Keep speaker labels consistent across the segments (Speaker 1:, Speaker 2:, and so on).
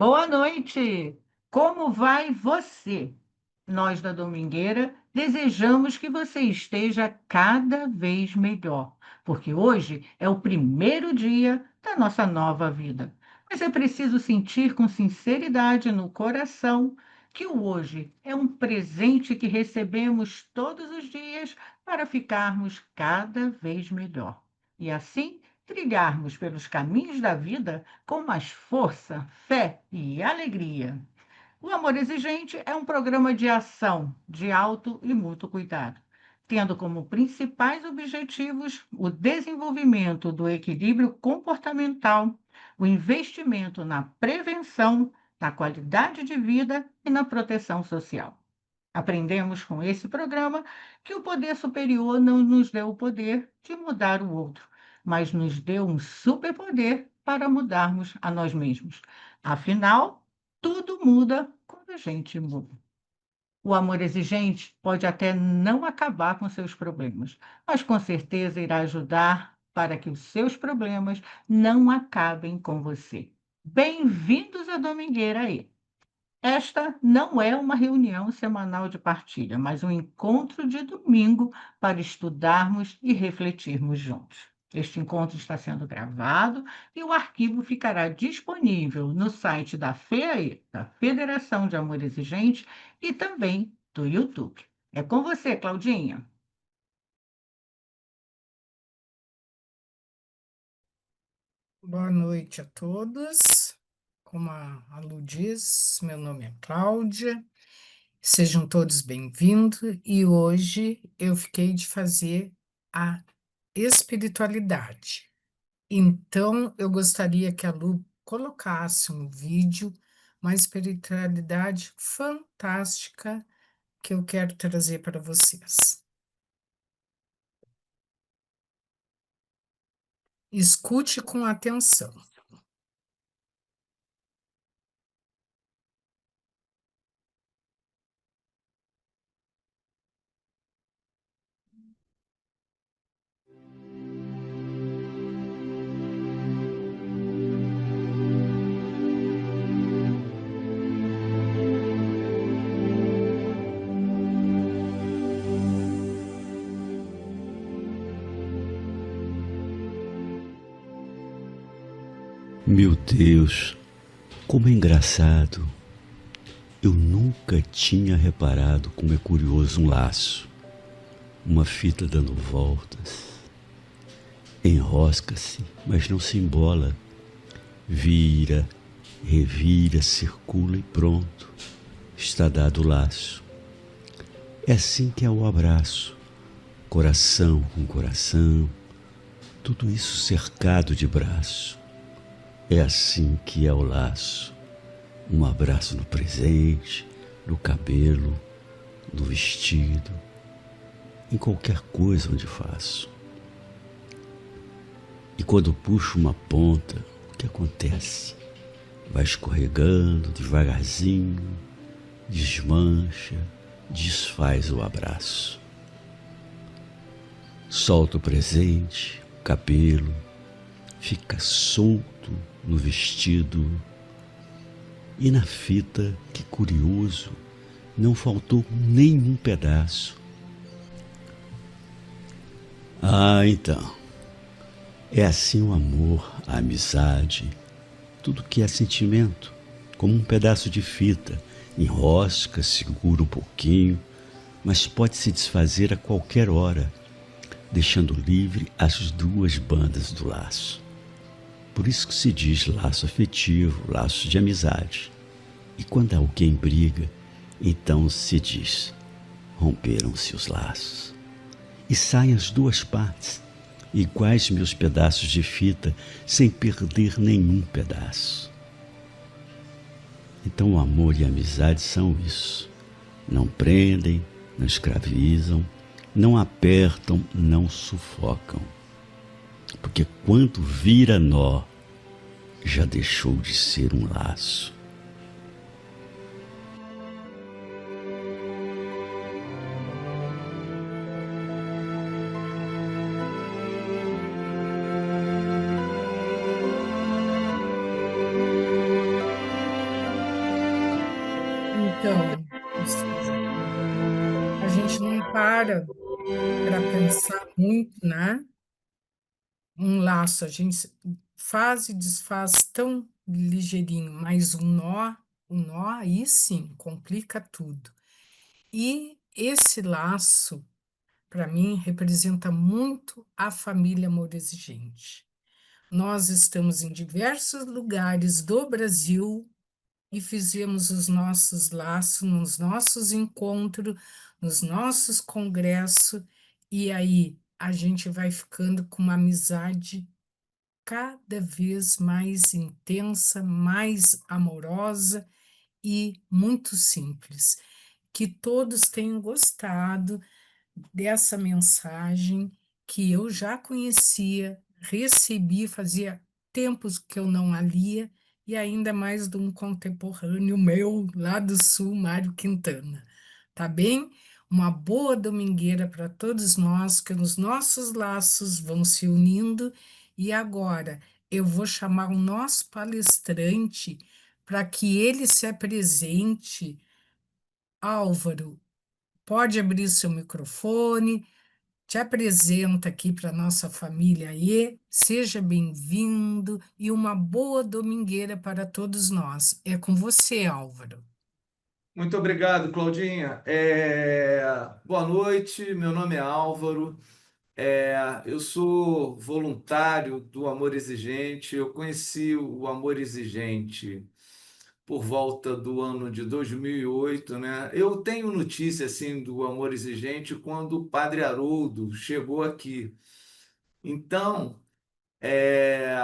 Speaker 1: Boa noite! Como vai você? Nós da Domingueira desejamos que você esteja cada vez melhor, porque hoje é o primeiro dia da nossa nova vida. Mas é preciso sentir com sinceridade no coração que o hoje é um presente que recebemos todos os dias para ficarmos cada vez melhor. E assim trilharmos pelos caminhos da vida com mais força, fé e alegria. O Amor Exigente é um programa de ação, de auto e mútuo cuidado, tendo como principais objetivos o desenvolvimento do equilíbrio comportamental, o investimento na prevenção, na qualidade de vida e na proteção social. Aprendemos com esse programa que o poder superior não nos deu o poder de mudar o outro, mas nos deu um superpoder para mudarmos a nós mesmos. Afinal, tudo muda quando a gente muda. O amor exigente pode até não acabar com seus problemas, mas com certeza irá ajudar para que os seus problemas não acabem com você. Bem-vindos à Domingueira aí. Esta não é uma reunião semanal de partilha, mas um encontro de domingo para estudarmos e refletirmos juntos. Este encontro está sendo gravado e o arquivo ficará disponível no site da FEAE, da Federação de Amor Exigente, e também do YouTube. É com você, Claudinha.
Speaker 2: Boa noite a todos. Como a Lu diz, meu nome é Cláudia. Sejam todos bem-vindos. E hoje eu fiquei de fazer a espiritualidade. Então, eu gostaria que a Lu colocasse um vídeo, uma espiritualidade fantástica que eu quero trazer para vocês. Escute com atenção.
Speaker 3: Meu Deus, como é engraçado. Eu nunca tinha reparado como é curioso um laço. Uma fita dando voltas. Enrosca-se, mas não se embola. Vira, revira, circula e pronto. Está dado o laço. É assim que é o abraço. Coração com coração. Tudo isso cercado de braço. É assim que é o laço. Um abraço no presente, no cabelo, no vestido, em qualquer coisa onde faço. E quando puxo uma ponta, o que acontece? Vai escorregando devagarzinho, desmancha, desfaz o abraço. Solta o presente, o cabelo, fica solto no vestido. E na fita, que curioso, não faltou nenhum pedaço. Ah, então, é assim o amor, a amizade, tudo que é sentimento, como um pedaço de fita, enrosca, segura um pouquinho, mas pode se desfazer a qualquer hora, deixando livre as duas bandas do laço. Por isso que se diz laço afetivo, laço de amizade. E quando alguém briga, então se diz, romperam-se os laços. E saem as duas partes, iguais meus pedaços de fita, sem perder nenhum pedaço. Então o amor e a amizade são isso. Não prendem, não escravizam, não apertam, não sufocam. Porque quando vira nó, já deixou de ser um laço.
Speaker 2: Então, ou seja, a gente não para pensar muito, né? Um laço, a gente faz e desfaz tão ligeirinho, mas o nó aí sim complica tudo. E esse laço, para mim, representa muito a família Amor Exigente. Nós estamos em diversos lugares do Brasil e fizemos os nossos laços nos nossos encontros, nos nossos congressos, e aí a gente vai ficando com uma amizade cada vez mais intensa, mais amorosa e muito simples. Que todos tenham gostado dessa mensagem que eu já conhecia, recebi, fazia tempos que eu não a lia, e ainda mais de um contemporâneo meu lá do Sul, Mário Quintana. Tá bem? Uma boa domingueira para todos nós, que os nossos laços vão se unindo, e agora eu vou chamar o nosso palestrante para que ele se apresente. Álvaro, pode abrir seu microfone, te apresenta aqui para nossa família aí, seja bem-vindo e uma boa domingueira para todos nós. É com você, Álvaro.
Speaker 4: Muito obrigado, Claudinha. Boa noite, meu nome é Álvaro. Eu sou voluntário do Amor Exigente. Eu conheci o Amor Exigente por volta do ano de 2008, né? Eu tenho notícia assim do Amor Exigente quando o Padre Haroldo chegou aqui. Então, é,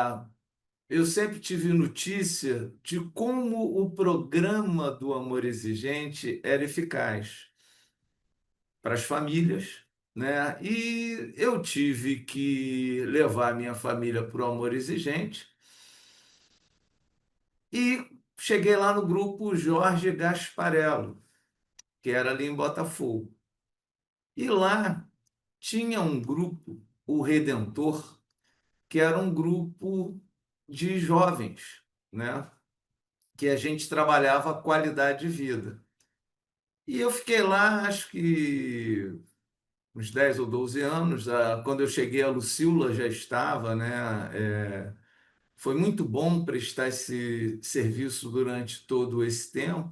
Speaker 4: eu sempre tive notícia de como o programa do Amor Exigente era eficaz para as famílias, né? E eu tive que levar minha família para o Amor Exigente e cheguei lá no grupo Jorge Gasparello, que era ali em Botafogo. E lá tinha um grupo, o Redentor, que era um grupo de jovens, né? Que a gente trabalhava a qualidade de vida. E eu fiquei lá, acho que uns 10 ou 12 anos. Quando eu cheguei, a Lucila já estava, né? Foi muito bom prestar esse serviço durante todo esse tempo.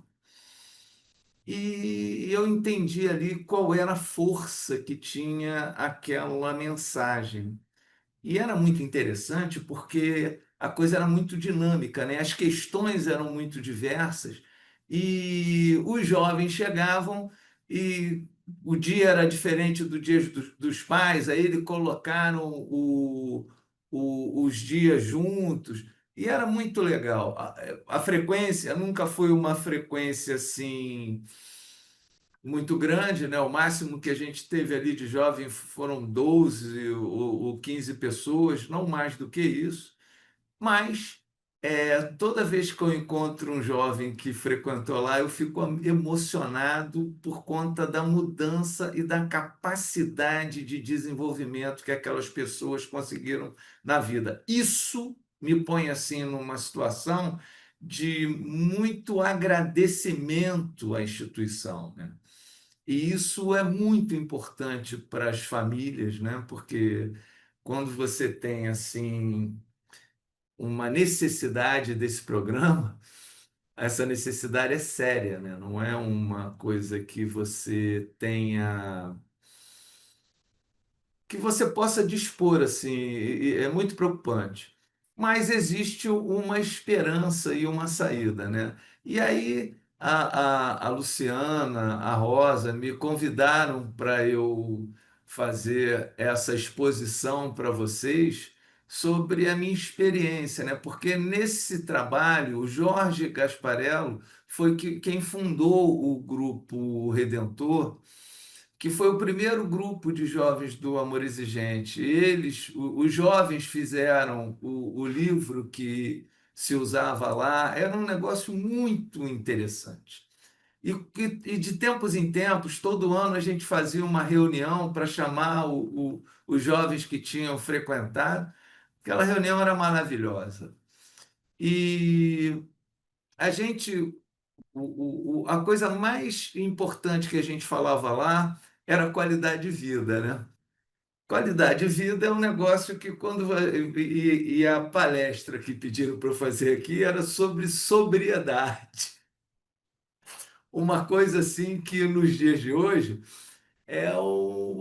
Speaker 4: E eu entendi ali qual era a força que tinha aquela mensagem. E era muito interessante porque a coisa era muito dinâmica, né? As questões eram muito diversas e os jovens chegavam e o dia era diferente do dia dos pais, aí eles colocaram os dias juntos e era muito legal. A frequência nunca foi uma frequência assim muito grande, né? O máximo que a gente teve ali de jovem foram 12 ou 15 pessoas, não mais do que isso. Mas toda vez que eu encontro um jovem que frequentou lá, eu fico emocionado por conta da mudança e da capacidade de desenvolvimento que aquelas pessoas conseguiram na vida. Isso me põe assim numa situação de muito agradecimento à instituição, né? E isso é muito importante para as famílias, né? Porque quando você tem assim uma necessidade desse programa, essa necessidade é séria, né? Não é uma coisa que você tenha que você possa dispor assim, é muito preocupante. Mas existe uma esperança e uma saída, né? E aí a Luciana, a Rosa me convidaram para eu fazer essa exposição para vocês sobre a minha experiência, né? Porque nesse trabalho, o Jorge Gasparello foi quem fundou o grupo Redentor, que foi o primeiro grupo de jovens do Amor Exigente. Os jovens fizeram o livro que se usava lá, era um negócio muito interessante. E de tempos em tempos, todo ano a gente fazia uma reunião para chamar os jovens que tinham frequentado. Aquela reunião era maravilhosa. E a gente a coisa mais importante que a gente falava lá era qualidade de vida, né? Qualidade de vida é um negócio que e a palestra que pediram para eu fazer aqui era sobre sobriedade. Uma coisa assim que nos dias de hoje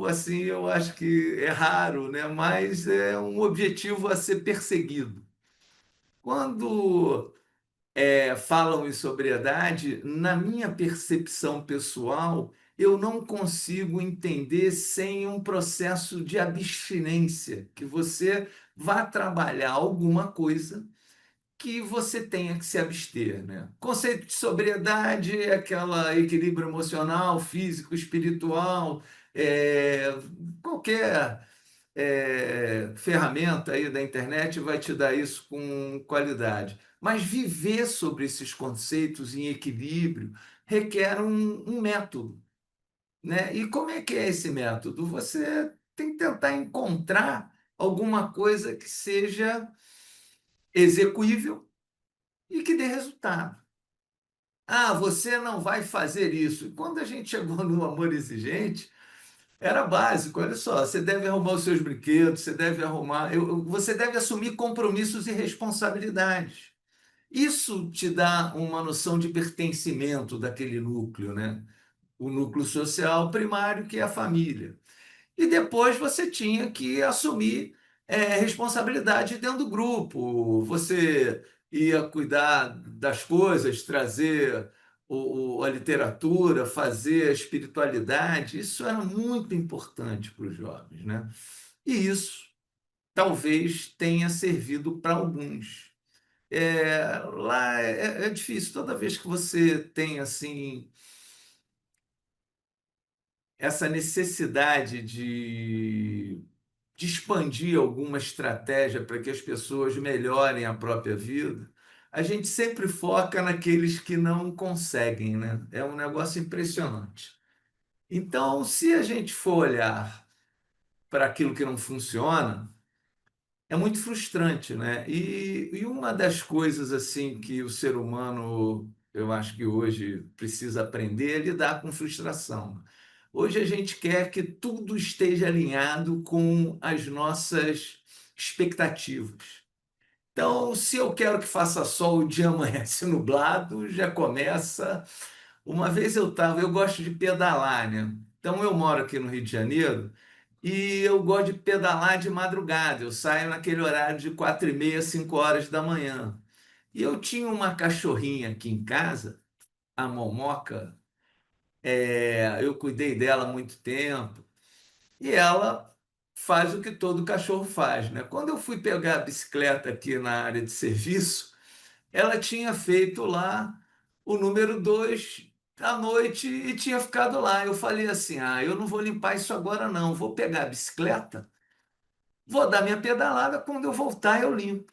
Speaker 4: assim, eu acho que é raro, né? Mas é um objetivo a ser perseguido. Quando falam em sobriedade, na minha percepção pessoal, eu não consigo entender sem um processo de abstinência, que você vá trabalhar alguma coisa que você tenha que se abster, né? Conceito de sobriedade é aquele equilíbrio emocional, físico, espiritual, é, qualquer ferramenta aí da internet vai te dar isso com qualidade. Mas viver sobre esses conceitos em equilíbrio requer um método, né? E como é que é esse método? Você tem que tentar encontrar alguma coisa que seja execuível e que dê resultado. Ah, você não vai fazer isso. E quando a gente chegou no amor exigente, era básico, olha só, você deve arrumar os seus brinquedos, você deve você deve assumir compromissos e responsabilidades. Isso te dá uma noção de pertencimento daquele núcleo, né? O núcleo social primário, que é a família. E depois você tinha que assumir responsabilidade dentro do grupo. Você ia cuidar das coisas, trazer a literatura, fazer a espiritualidade. Isso era muito importante para os jovens, né? E isso talvez tenha servido para alguns. Lá é difícil. Toda vez que você tem assim essa necessidade de expandir alguma estratégia para que as pessoas melhorem a própria vida, a gente sempre foca naqueles que não conseguem, né? É um negócio impressionante. Então, se a gente for olhar para aquilo que não funciona, é muito frustrante, né? E uma das coisas assim que o ser humano, eu acho que hoje precisa aprender é lidar com frustração. Hoje a gente quer que tudo esteja alinhado com as nossas expectativas. Então, se eu quero que faça sol, o dia amanhece nublado, já começa. Uma vez eu gosto de pedalar, né? Então eu moro aqui no Rio de Janeiro e eu gosto de pedalar de madrugada. Eu saio naquele horário de 4h30, 5 horas da manhã. E eu tinha uma cachorrinha aqui em casa, a Momoca, eu cuidei dela há muito tempo, e ela faz o que todo cachorro faz, né? Quando eu fui pegar a bicicleta aqui na área de serviço, ela tinha feito lá o número 2 à noite e tinha ficado lá. Eu falei assim: ah, eu não vou limpar isso agora, não. Vou pegar a bicicleta, vou dar minha pedalada, quando eu voltar eu limpo.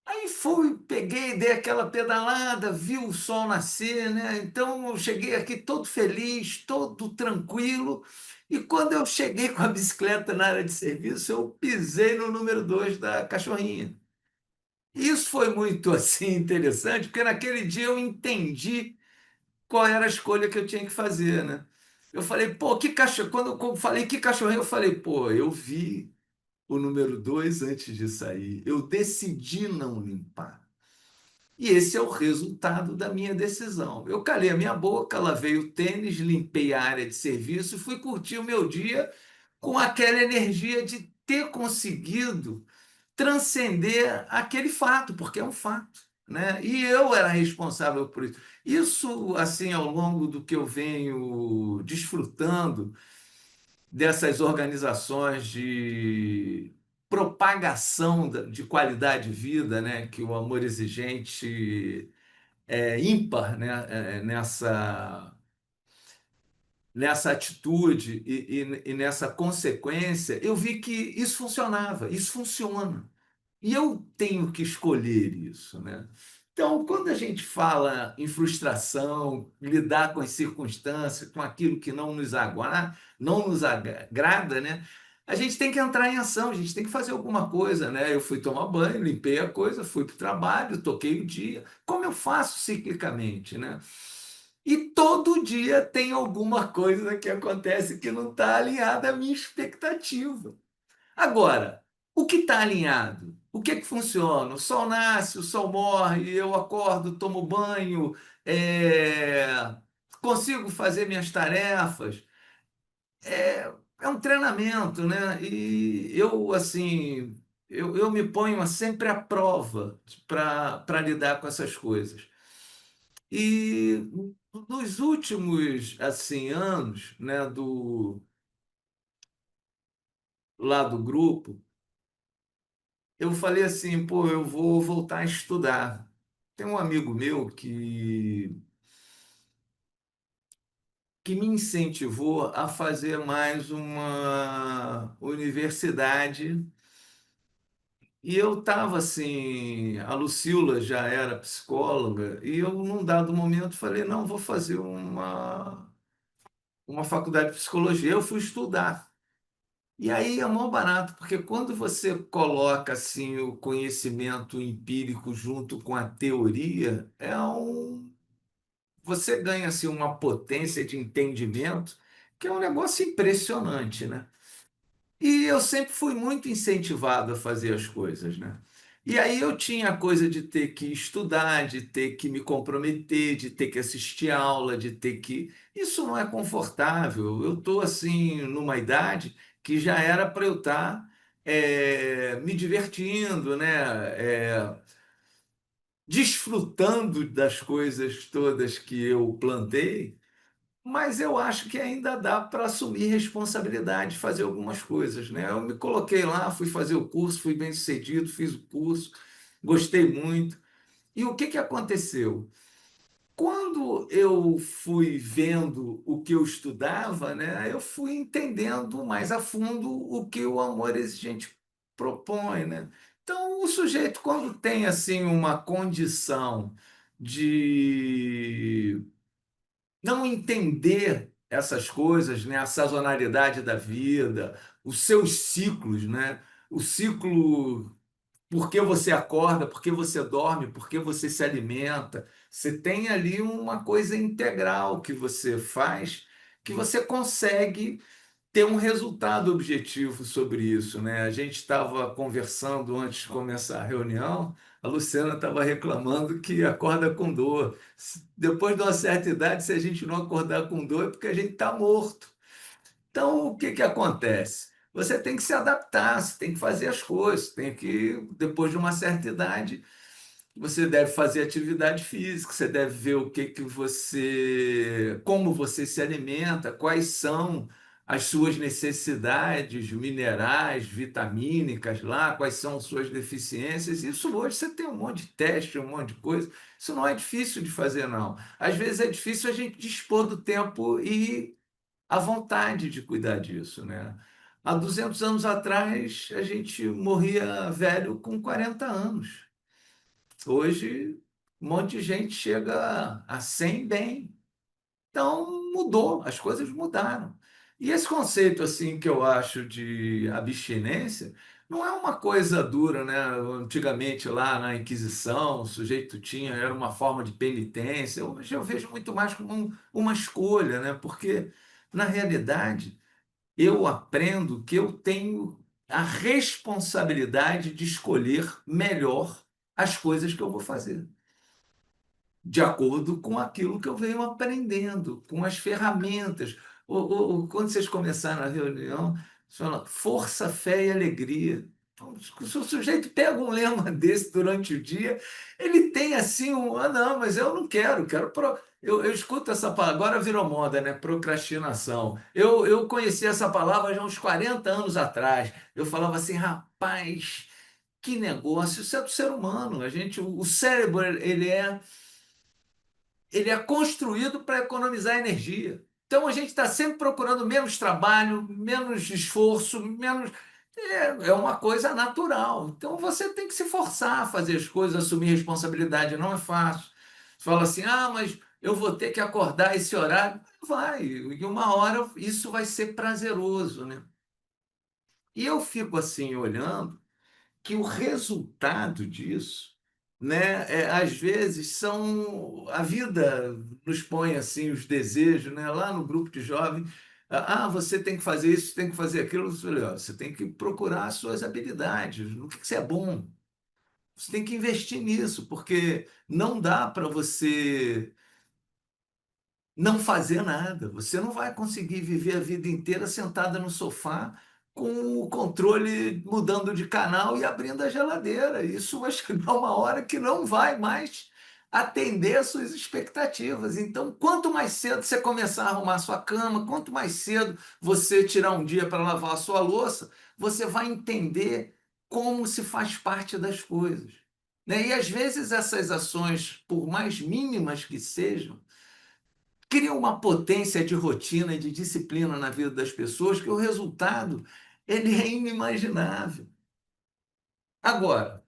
Speaker 4: Aí fui, peguei, dei aquela pedalada, vi o sol nascer, né? Então eu cheguei aqui todo feliz, todo tranquilo. E quando eu cheguei com a bicicleta na área de serviço, eu pisei no número 2 da cachorrinha. Isso foi muito assim interessante, porque naquele dia eu entendi qual era a escolha que eu tinha que fazer, né? Eu falei, pô, que cachorro. Quando eu falei que cachorrinho, eu falei, pô, eu vi o número 2 antes de sair. Eu decidi não limpar. E esse é o resultado da minha decisão. Eu calei a minha boca, lavei o tênis, limpei a área de serviço e fui curtir o meu dia com aquela energia de ter conseguido transcender aquele fato, porque é um fato, né? E eu era responsável por isso. Isso, assim, ao longo do que eu venho desfrutando dessas organizações de propagação de qualidade de vida, né? Que o amor exigente é ímpar, né? Nessa atitude e nessa consequência, eu vi que isso funcionava, isso funciona. E eu tenho que escolher isso, né? Então, quando a gente fala em frustração, lidar com as circunstâncias, com aquilo que não nos agrada, né? a gente tem que entrar em ação, a gente tem que fazer alguma coisa, né? Eu fui tomar banho, limpei a coisa, fui para o trabalho, toquei o dia, como eu faço ciclicamente, né? E todo dia tem alguma coisa que acontece que não está alinhada à minha expectativa. Agora, o que está alinhado? O que é que funciona? O sol nasce, o sol morre, eu acordo, tomo banho, consigo fazer minhas tarefas. É um treinamento, né? E eu, assim, eu me ponho sempre à prova para lidar com essas coisas. E nos últimos, assim, anos, né, lá do grupo, eu falei assim, pô, eu vou voltar a estudar. Tem um amigo meu que me incentivou a fazer mais uma universidade. E eu estava assim, a Lucila já era psicóloga, e eu, num dado momento, falei, não, vou fazer uma faculdade de psicologia. Eu fui estudar. E aí é mó barato, porque quando você coloca assim o conhecimento empírico junto com a teoria, você ganha assim uma potência de entendimento que é um negócio impressionante, né? E eu sempre fui muito incentivado a fazer as coisas, né? E aí eu tinha a coisa de ter que estudar, de ter que me comprometer, de ter que assistir aula, de ter que. Isso não é confortável. Eu estou assim numa idade que já era para eu estar me divertindo, né? Desfrutando das coisas todas que eu plantei. Mas eu acho que ainda dá para assumir responsabilidade, fazer algumas coisas, né? Eu me coloquei lá, fui fazer o curso, fui bem sucedido, fiz o curso, gostei muito. E o que que aconteceu? Quando eu fui vendo o que eu estudava, né, eu fui entendendo mais a fundo o que o amor exigente propõe, né? Então, o sujeito, quando tem assim uma condição de não entender essas coisas, né? A sazonalidade da vida, os seus ciclos, né? O ciclo, por que você acorda, por que você dorme, por que você se alimenta. Você tem ali uma coisa integral que você faz, que você consegue ter um resultado objetivo sobre isso, né? A gente estava conversando antes de começar a reunião, a Luciana estava reclamando que acorda com dor. Depois de uma certa idade, se a gente não acordar com dor, é porque a gente está morto. Então, o que que acontece? Você tem que se adaptar, você tem que fazer as coisas, tem que, depois de uma certa idade, você deve fazer atividade física, você deve ver o que que você, como você se alimenta, quais são as suas necessidades minerais, vitamínicas lá, quais são suas deficiências. Isso hoje você tem um monte de teste, um monte de coisa. Isso não é difícil de fazer, não. Às vezes é difícil a gente dispor do tempo e a vontade de cuidar disso, né? Há 200 anos atrás, a gente morria velho com 40 anos. Hoje, um monte de gente chega a 100 bem. Então, mudou, as coisas mudaram. E esse conceito, assim, que eu acho de abstinência, não é uma coisa dura, né? Antigamente, lá na Inquisição, o sujeito tinha, era uma forma de penitência. Hoje eu vejo muito mais como uma escolha, né? Porque, na realidade, eu aprendo que eu tenho a responsabilidade de escolher melhor as coisas que eu vou fazer, de acordo com aquilo que eu venho aprendendo, com as ferramentas. Quando vocês começaram a reunião, você fala força, fé e alegria. Então, se o sujeito pega um lema desse durante o dia, ele tem assim um, ah, não, mas eu não quero, eu escuto essa palavra, agora virou moda, né? Procrastinação. Eu conheci essa palavra já uns 40 anos atrás. Eu falava assim, rapaz, que negócio, isso é do ser humano. A gente, o cérebro, ele é construído para economizar energia. Então a gente está sempre procurando menos trabalho, menos esforço, menos. É uma coisa natural. Então você tem que se forçar a fazer as coisas, assumir responsabilidade. Não é fácil. Você fala assim, ah, mas eu vou ter que acordar esse horário. Vai, e uma hora isso vai ser prazeroso, né? E eu fico assim olhando que o resultado disso, né, às vezes são a vida nos põe assim os desejos, né, lá no grupo de jovens, você tem que fazer isso, tem que fazer aquilo. Eu falei, ó, você tem que procurar as suas habilidades, no que você é bom. Você tem que investir nisso, porque não dá para você não fazer nada. Você não vai conseguir viver a vida inteira sentada no sofá com o controle mudando de canal e abrindo a geladeira. Isso vai chegar uma hora que não vai mais atender às suas expectativas. Então, quanto mais cedo você começar a arrumar a sua cama, quanto mais cedo você tirar um dia para lavar a sua louça, você vai entender como se faz parte das coisas. Né? E às vezes essas ações, por mais mínimas que sejam, cria uma potência de rotina e de disciplina na vida das pessoas que o resultado ele é inimaginável. Agora,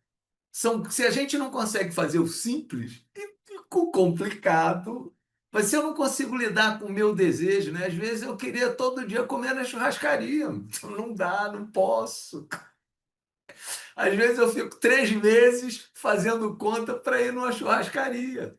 Speaker 4: se a gente não consegue fazer o simples, fica o complicado. Mas se eu não consigo lidar com o meu desejo, né? Às vezes eu queria todo dia comer na churrascaria. Não dá, não posso. Às vezes eu fico 3 meses fazendo conta para ir numa churrascaria.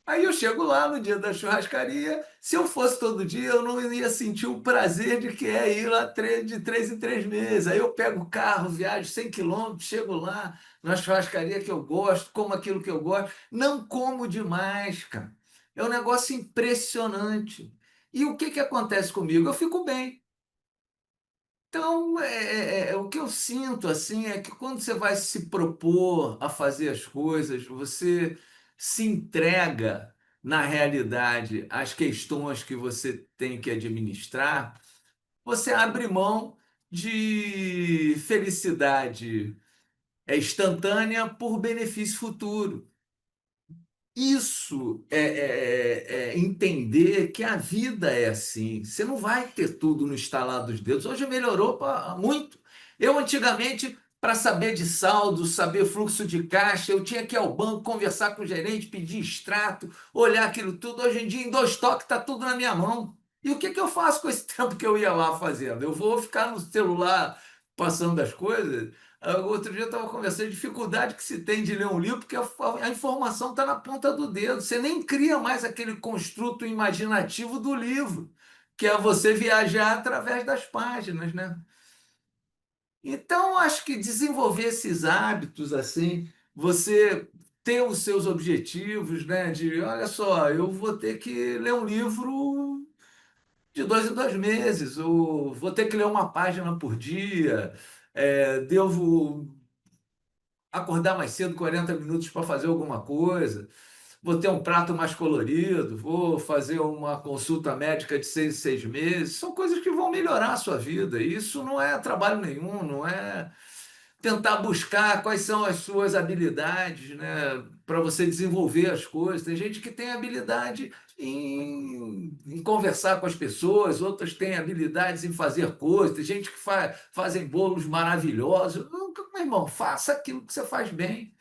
Speaker 4: Aí eu chego lá no dia da churrascaria. Se eu fosse todo dia, eu não ia sentir o prazer de que é ir lá de 3 em 3 meses. Aí eu pego o carro, viajo 100 quilômetros, chego lá na churrascaria que eu gosto, como aquilo que eu gosto. Não como demais, cara. É um negócio impressionante. E o que que acontece comigo? Eu fico bem. Então, o que eu sinto assim é que quando você vai se propor a fazer as coisas, você se entrega na realidade às questões que você tem que administrar, você abre mão de felicidade instantânea por benefício futuro. Isso é entender que a vida é assim. Você não vai ter tudo no estalar dos dedos. Hoje melhorou muito. Eu, antigamente, para saber de saldo, saber fluxo de caixa, eu tinha que ir ao banco, conversar com o gerente, pedir extrato, olhar aquilo tudo. Hoje em dia, em 2 toques, está tudo na minha mão. E o que que eu faço com esse tempo que eu ia lá fazendo? Eu vou ficar no celular passando as coisas? Outro dia eu estava conversando, a dificuldade que se tem de ler um livro, porque a informação está na ponta do dedo. Você nem cria mais aquele construto imaginativo do livro, que é você viajar através das páginas, né? Então, acho que desenvolver esses hábitos assim, você ter os seus objetivos, né? De, olha só, eu vou ter que ler um livro de 2 em 2 meses, ou vou ter que ler uma página por dia, devo acordar mais cedo, 40 minutos para fazer alguma coisa, vou ter um prato mais colorido, vou fazer uma consulta médica de 6 em 6 meses. São coisas que vão melhorar a sua vida. Isso não é trabalho nenhum, não é tentar buscar quais são as suas habilidades, né, para você desenvolver as coisas. Tem gente que tem habilidade em conversar com as pessoas, outras têm habilidades em fazer coisas, tem gente que fazem bolos maravilhosos. Meu irmão, faça aquilo que você faz bem.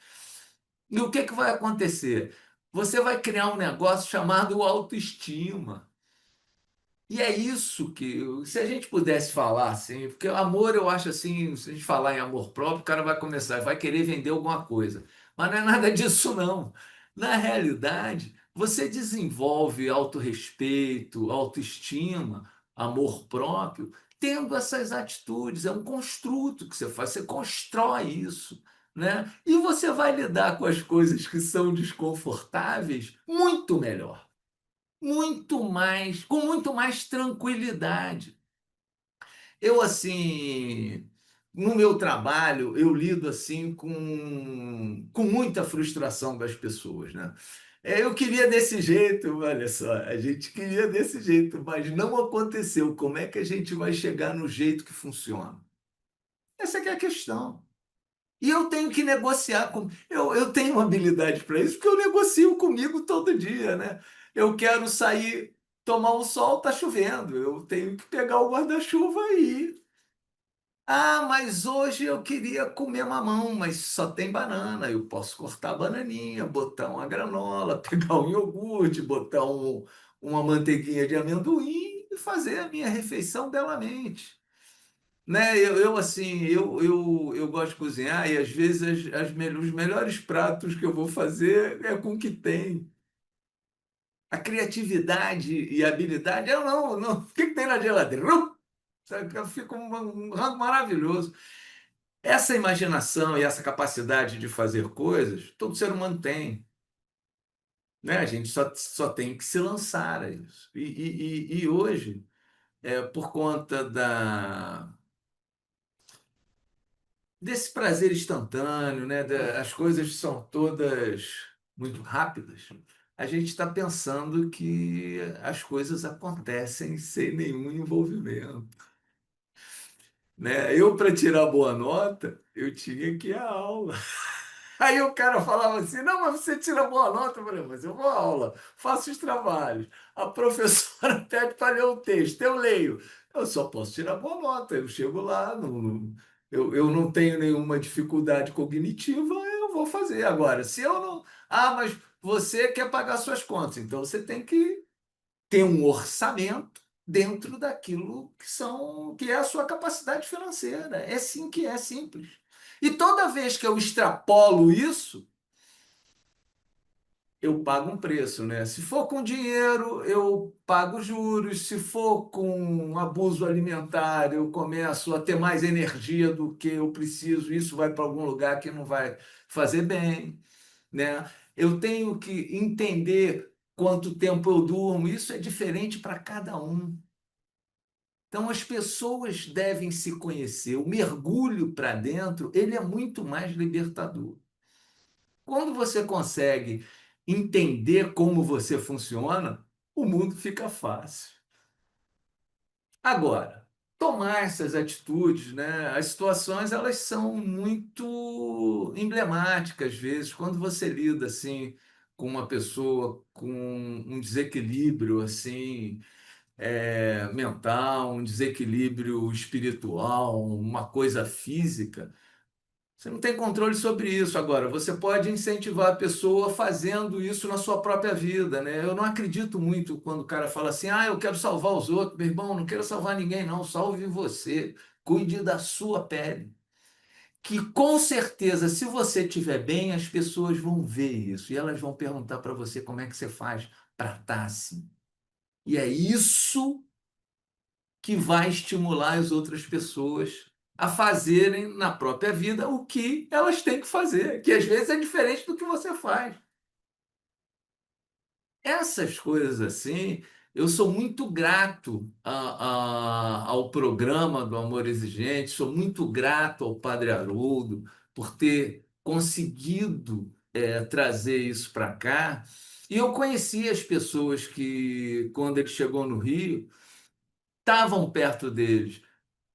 Speaker 4: E o que que vai acontecer? Você vai criar um negócio chamado autoestima. E é isso que, se a gente pudesse falar assim, porque o amor, eu acho assim, se a gente falar em amor próprio, o cara vai começar, vai querer vender alguma coisa. Mas não é nada disso, não. Na realidade, você desenvolve autorrespeito, autoestima, amor próprio, tendo essas atitudes. É um construto que você faz, você constrói isso. Né? E você vai lidar com as coisas que são desconfortáveis muito melhor, muito mais, com muito mais tranquilidade. Eu, assim, no meu trabalho, eu lido assim com muita frustração das pessoas, né? Eu queria desse jeito, olha só, a gente queria desse jeito, mas não aconteceu. Como é que a gente vai chegar no jeito que funciona? Essa que é a questão. E eu tenho que negociar com. Eu tenho habilidade para isso, porque eu negocio comigo todo dia, né? Eu quero sair, tomar um sol, tá chovendo. Eu tenho que pegar o guarda-chuva e ir. Mas hoje eu queria comer mamão, mas só tem banana. Eu posso cortar a bananinha, botar uma granola, pegar um iogurte, botar uma manteiguinha de amendoim e fazer a minha refeição belamente. né? Eu gosto de cozinhar e às vezes os melhores pratos que eu vou fazer é com o que tem. A criatividade e a habilidade, eu não, o que que tem na geladeira? Sabe? Fica um rango maravilhoso. Essa imaginação e essa capacidade de fazer coisas, todo ser humano tem, né? A gente só tem que se lançar a isso. E hoje, por conta desse prazer instantâneo, né? As coisas são todas muito rápidas. A gente está pensando que as coisas acontecem sem nenhum envolvimento, né? Eu, para tirar boa nota, eu tinha que ir à aula. Aí o cara falava assim: não, mas você tira boa nota. Eu falei: mas eu vou à aula, faço os trabalhos. A professora pede para ler o texto, eu leio. Eu só posso tirar boa nota. Eu chego lá, eu não tenho nenhuma dificuldade cognitiva, eu vou fazer. Agora, se eu não. Ah, mas você quer pagar suas contas, então você tem que ter um orçamento dentro daquilo que é a sua capacidade financeira. É sim que é simples. E toda vez que eu extrapolo isso, eu pago um preço, né? Se for com dinheiro, eu pago juros. Se for com abuso alimentar, eu começo a ter mais energia do que eu preciso. Isso vai para algum lugar que não vai fazer bem, né? Eu tenho que entender quanto tempo eu durmo. Isso é diferente para cada um. Então, as pessoas devem se conhecer. O mergulho para dentro, ele é muito mais libertador. Quando você consegue entender como você funciona, o mundo fica fácil. Agora, tomar essas atitudes, né? As situações elas são muito emblemáticas às vezes quando você lida assim com uma pessoa com um desequilíbrio assim mental, um desequilíbrio espiritual, uma coisa física. Você não tem controle sobre isso. Agora, você pode incentivar a pessoa fazendo isso na sua própria vida, né? Eu não acredito muito quando o cara fala assim: ah, eu quero salvar os outros. Meu irmão, não quero salvar ninguém, não. Salve você. Cuide da sua pele. Que com certeza, se você estiver bem, as pessoas vão ver isso e elas vão perguntar para você como é que você faz para estar assim. E é isso que vai estimular as outras pessoas a fazerem na própria vida o que elas têm que fazer, que às vezes é diferente do que você faz. Essas coisas assim, eu sou muito grato ao programa do Amor Exigente, sou muito grato ao Padre Haroldo por ter conseguido trazer isso para cá. E eu conheci as pessoas que, quando ele chegou no Rio, estavam perto deles.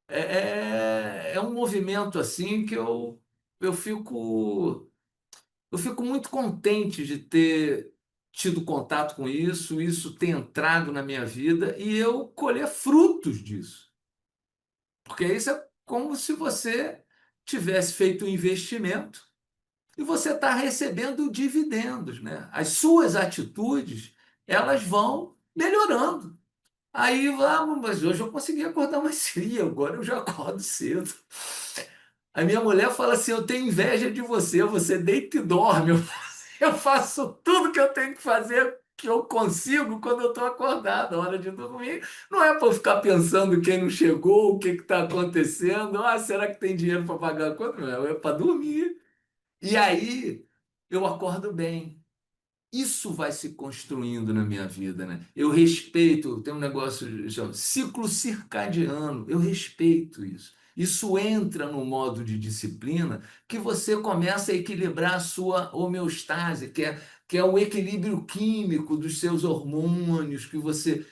Speaker 4: É um movimento assim que eu fico, eu fico muito contente de ter tido contato com isso ter entrado na minha vida e eu colher frutos disso. Porque isso é como se você tivesse feito um investimento e você está recebendo dividendos, né? As suas atitudes, elas vão melhorando. Aí, mas hoje eu consegui acordar mais cedo, agora eu já acordo cedo. A minha mulher fala assim: eu tenho inveja de você, você deita e dorme. Eu faço tudo que eu tenho que fazer, que eu consigo quando eu estou acordado. A hora de dormir não é para eu ficar pensando quem não chegou, o que está acontecendo. Ah, será que tem dinheiro para pagar a conta? Não, é para dormir. E aí eu acordo bem. Isso vai se construindo na minha vida, né? Eu respeito, tem um negócio chama ciclo circadiano, eu respeito isso. Isso entra no modo de disciplina que você começa a equilibrar a sua homeostase, que é o equilíbrio químico dos seus hormônios que você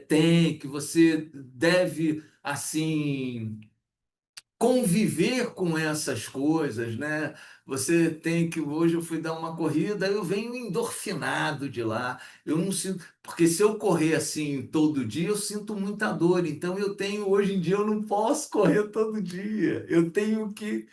Speaker 4: tem, que você deve, assim, conviver com essas coisas, né? Você tem que hoje eu fui dar uma corrida, eu venho endorfinado de lá. Eu não sinto, porque se eu correr assim todo dia, eu sinto muita dor. Então eu tenho hoje em dia eu não posso correr todo dia. Eu tenho que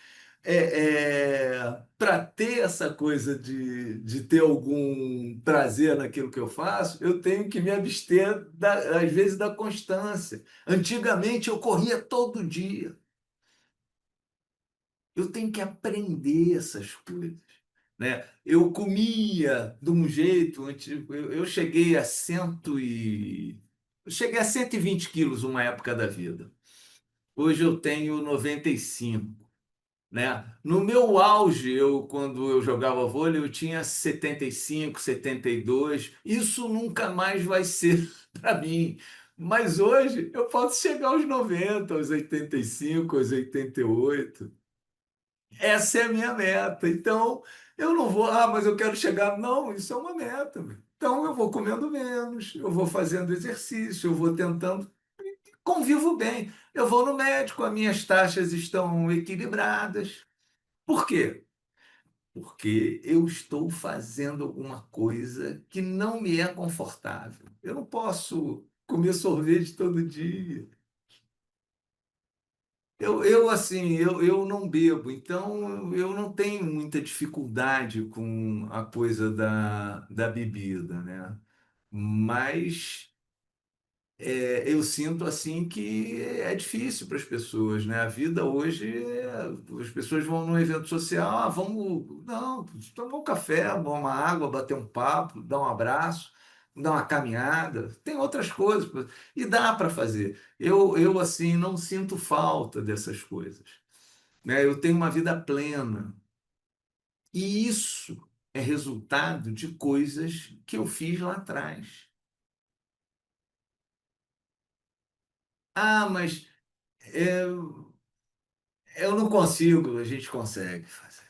Speaker 4: para ter essa coisa de ter algum prazer naquilo que eu faço, eu tenho que me abster, às vezes, da constância. Antigamente eu corria todo dia. Eu tenho que aprender essas coisas, né? Eu comia de um jeito, eu cheguei a eu cheguei a 120 quilos uma época da vida. Hoje eu tenho 95, né? No meu auge, quando eu jogava vôlei, eu tinha 75, 72. Isso nunca mais vai ser para mim. Mas hoje eu posso chegar aos 90, aos 85, aos 88. Essa é a minha meta. Então, eu não vou, mas eu quero chegar. Não, isso é uma meta, meu. Então, eu vou comendo menos, eu vou fazendo exercício, eu vou tentando, convivo bem. Eu vou no médico, as minhas taxas estão equilibradas. Por quê? Porque eu estou fazendo alguma coisa que não me é confortável. Eu não posso comer sorvete todo dia. Eu não bebo, então eu não tenho muita dificuldade com a coisa da bebida, né? Mas eu sinto assim que é difícil para as pessoas, né? A vida hoje, as pessoas vão num evento social, vamos, não, tomar um café, tomar uma água, bater um papo, dar um abraço, dar uma caminhada, tem outras coisas, e dá para fazer. Eu assim não sinto falta dessas coisas, né? Eu tenho uma vida plena e isso é resultado de coisas que eu fiz lá atrás. Mas é, eu não consigo, a gente consegue fazer.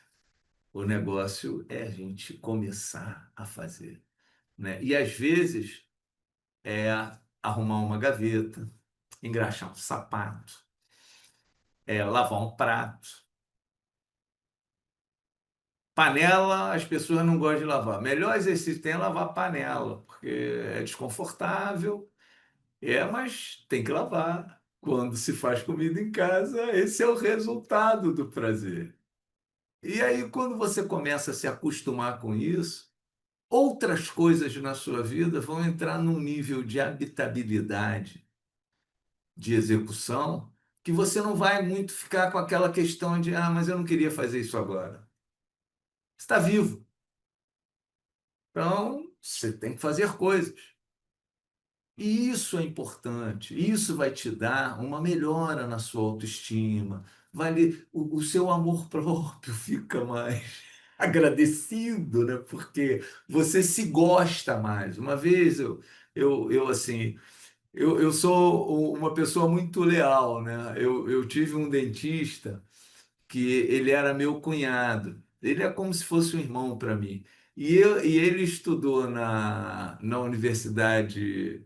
Speaker 4: O negócio é a gente começar a fazer, né? E às vezes é arrumar uma gaveta, engraxar um sapato, lavar um prato. Panela, as pessoas não gostam de lavar. Melhor exercício tem é lavar panela, porque é desconfortável, mas tem que lavar. Quando se faz comida em casa, esse é o resultado do prazer. E aí, quando você começa a se acostumar com isso, outras coisas na sua vida vão entrar num nível de habitabilidade, de execução, que você não vai muito ficar com aquela questão de, mas eu não queria fazer isso agora. Você está vivo, então você tem que fazer coisas. E isso é importante, isso vai te dar uma melhora na sua autoestima, o seu amor próprio fica mais agradecido, né? Porque você se gosta mais. Uma vez eu assim, eu sou uma pessoa muito leal, né? Eu tive um dentista que ele era meu cunhado. Ele é como se fosse um irmão para mim. E ele estudou na Universidade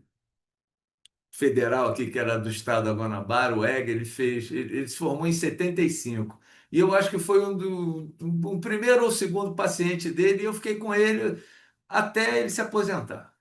Speaker 4: Federal aqui, que era do estado da Guanabara, o EG, ele se formou em 75. E eu acho que foi um primeiro ou segundo paciente dele, e eu fiquei com ele até ele se aposentar.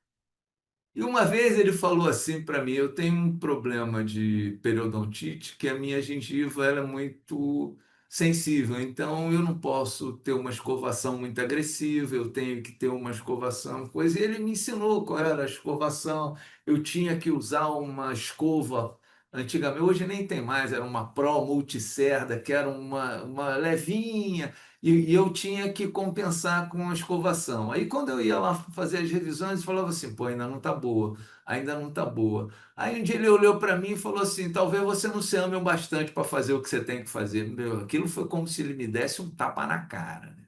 Speaker 4: E uma vez ele falou assim para mim: eu tenho um problema de periodontite, que a minha gengiva ela é muito sensível, então eu não posso ter uma escovação muito agressiva, eu tenho que ter uma escovação, coisa. E ele me ensinou qual era a escovação. Eu tinha que usar uma escova. Antigamente, hoje nem tem mais, era uma Pro Multicerda, que era uma levinha, e eu tinha que compensar com a escovação. Aí, quando eu ia lá fazer as revisões, eu falava assim: pô, ainda não está boa, ainda não está boa. Aí, um dia ele olhou para mim e falou assim: talvez você não se ame o bastante para fazer o que você tem que fazer. Meu, aquilo foi como se ele me desse um tapa na cara, né?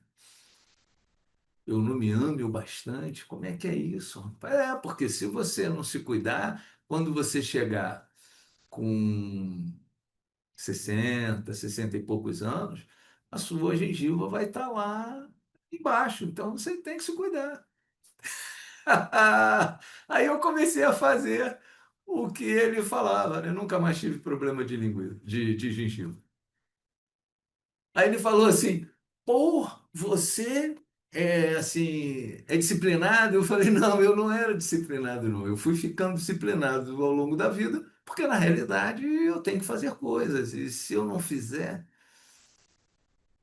Speaker 4: Eu não me ame o bastante? Como é que é isso, rapaz? Porque se você não se cuidar, quando você chegar com 60, 60 e poucos anos, a sua gengiva vai estar lá embaixo. Então você tem que se cuidar. Aí eu comecei a fazer o que ele falava, né? Eu nunca mais tive problema de língua, de gengiva. Aí ele falou assim: pô, você é assim, é disciplinado? Eu falei: não, eu não era disciplinado, não. Eu fui ficando disciplinado ao longo da vida, porque na realidade eu tenho que fazer coisas, e se eu não fizer.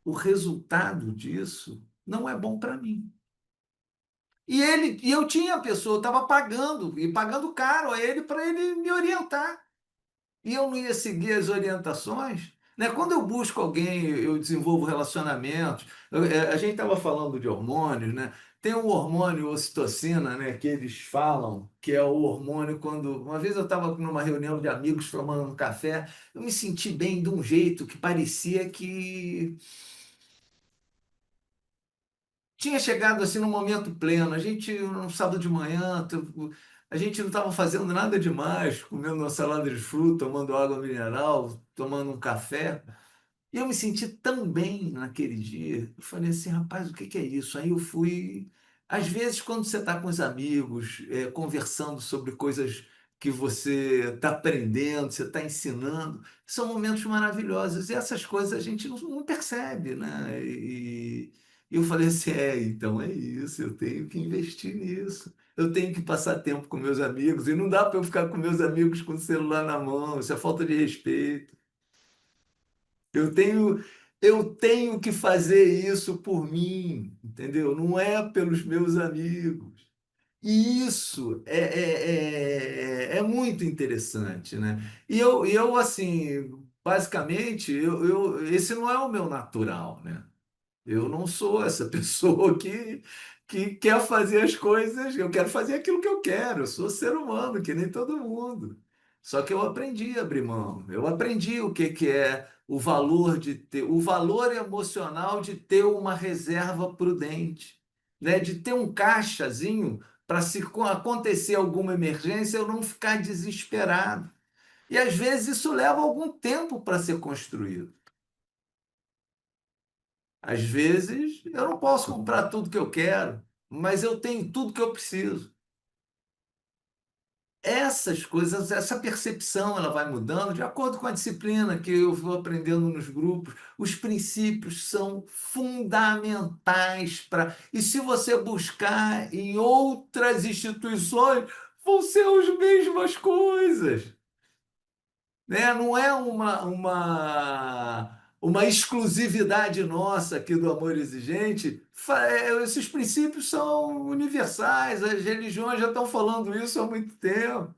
Speaker 4: o resultado disso não é bom para mim. E eu tinha a pessoa, eu estava pagando, e pagando caro a ele para ele me orientar. E eu não ia seguir as orientações. Né? Quando eu busco alguém, eu desenvolvo relacionamentos. A gente estava falando de hormônios, né? Tem um hormônio ocitocina, né, que eles falam que é o hormônio quando. Uma vez eu estava numa reunião de amigos tomando um café, eu me senti bem de um jeito que parecia que tinha chegado assim no momento pleno. A gente, no sábado de manhã, a gente não estava fazendo nada demais, comendo uma salada de fruta, tomando água mineral, tomando um café. E eu me senti tão bem naquele dia. Eu falei assim, rapaz, o que que é isso? Aí eu fui. Às vezes, quando você está com os amigos, conversando sobre coisas que você está aprendendo, você está ensinando, são momentos maravilhosos. E essas coisas a gente não percebe, né? E eu falei assim, então é isso, eu tenho que investir nisso. Eu tenho que passar tempo com meus amigos. E não dá para eu ficar com meus amigos com o celular na mão. Isso é falta de respeito. Eu tenho, eu tenho que fazer isso por mim, entendeu? Não é pelos meus amigos. E isso é muito interessante, né? E eu assim, basicamente, esse não é o meu natural, né? Eu não sou essa pessoa que quer fazer as coisas, eu quero fazer aquilo que eu quero, eu sou ser humano, que nem todo mundo. Só que eu aprendi a abrir mão, eu aprendi o que é o valor de ter, o valor emocional de ter uma reserva prudente, né? De ter um caixazinho para se acontecer alguma emergência eu não ficar desesperado. E às vezes isso leva algum tempo para ser construído. Às vezes eu não posso comprar tudo que eu quero, mas eu tenho tudo que eu preciso. Essas coisas, essa percepção, ela vai mudando de acordo com a disciplina que eu vou aprendendo nos grupos. Os princípios são fundamentais para. E se você buscar em outras instituições, vão ser as mesmas coisas, né? Não é uma exclusividade nossa aqui do amor exigente. Esses princípios são universais, as religiões já estão falando isso há muito tempo.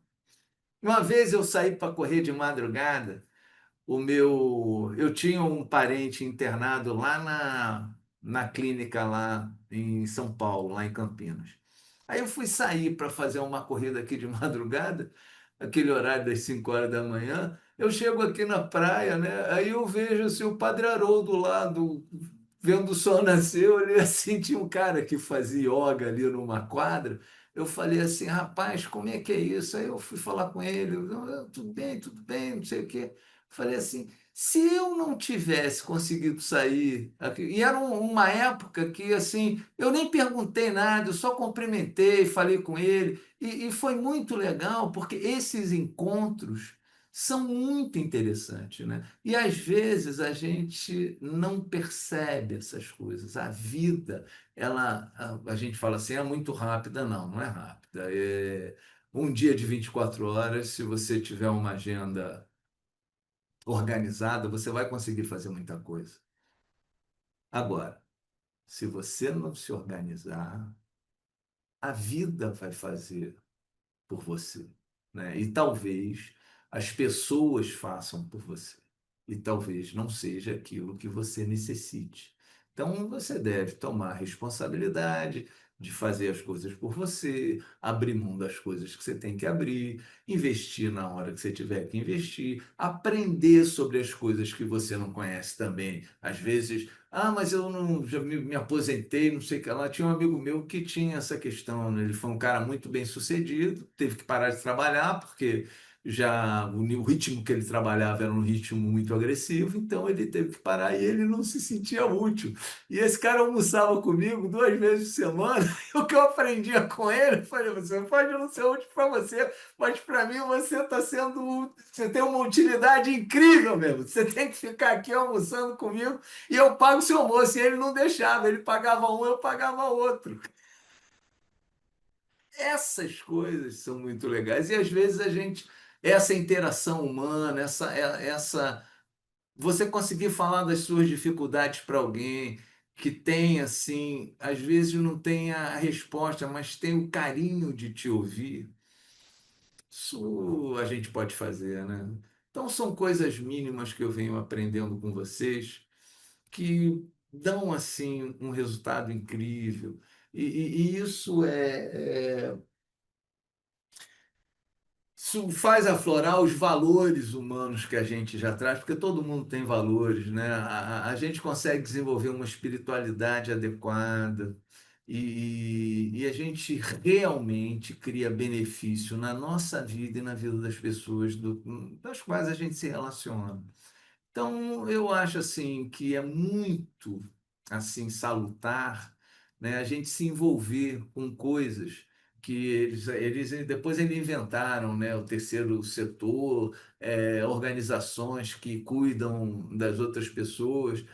Speaker 4: Uma vez eu saí para correr de madrugada, eu tinha um parente internado lá na clínica lá em São Paulo, lá em Campinas. Aí eu fui sair para fazer uma corrida aqui de madrugada, aquele horário das 5 horas da manhã. Eu chego aqui na praia, né? Aí eu vejo assim, o Padre Haroldo lá, vendo o sol nascer, eu olhei assim, tinha um cara que fazia yoga ali numa quadra. Eu falei assim, rapaz, como é que é isso? Aí eu fui falar com ele, tudo bem, não sei o quê. Falei assim, se eu não tivesse conseguido sair, e era uma época que assim, eu nem perguntei nada, eu só cumprimentei, falei com ele, e foi muito legal, porque esses encontros são muito interessantes, né? E às vezes a gente não percebe essas coisas. A vida, a gente fala assim, é muito rápida. Não, não é rápida. É um dia de 24 horas, se você tiver uma agenda organizada, você vai conseguir fazer muita coisa. Agora, se você não se organizar, a vida vai fazer por você, né? E talvez as pessoas façam por você. E talvez não seja aquilo que você necessite. Então você deve tomar responsabilidade de fazer as coisas por você, abrir mão das coisas que você tem que abrir, investir na hora que você tiver que investir, aprender sobre as coisas que você não conhece também. Às vezes, mas eu não, já me aposentei, não sei o que lá. Tinha um amigo meu que tinha essa questão, né? Ele foi um cara muito bem sucedido, teve que parar de trabalhar porque já o ritmo que ele trabalhava era um ritmo muito agressivo, então ele teve que parar e ele não se sentia útil. E esse cara almoçava comigo 2 vezes por semana, e o que eu aprendia com ele, eu falei, você pode não ser útil para você, mas para mim você está sendo, você tem uma utilidade incrível mesmo. Você tem que ficar aqui almoçando comigo e eu pago o seu almoço. E ele não deixava, ele pagava um, eu pagava outro. Essas coisas são muito legais. E às vezes essa interação humana, essa você conseguir falar das suas dificuldades para alguém que tem, assim, às vezes não tem a resposta, mas tem o carinho de te ouvir, isso a gente pode fazer, né? Então, são coisas mínimas que eu venho aprendendo com vocês que dão, assim, um resultado incrível. E isso isso faz aflorar os valores humanos que a gente já traz, porque todo mundo tem valores, né? A gente consegue desenvolver uma espiritualidade adequada e a gente realmente cria benefício na nossa vida e na vida das pessoas das quais a gente se relaciona. Então, eu acho assim que é muito assim salutar, né, a gente se envolver com coisas que eles inventaram, né, o terceiro setor, organizações que cuidam das outras pessoas.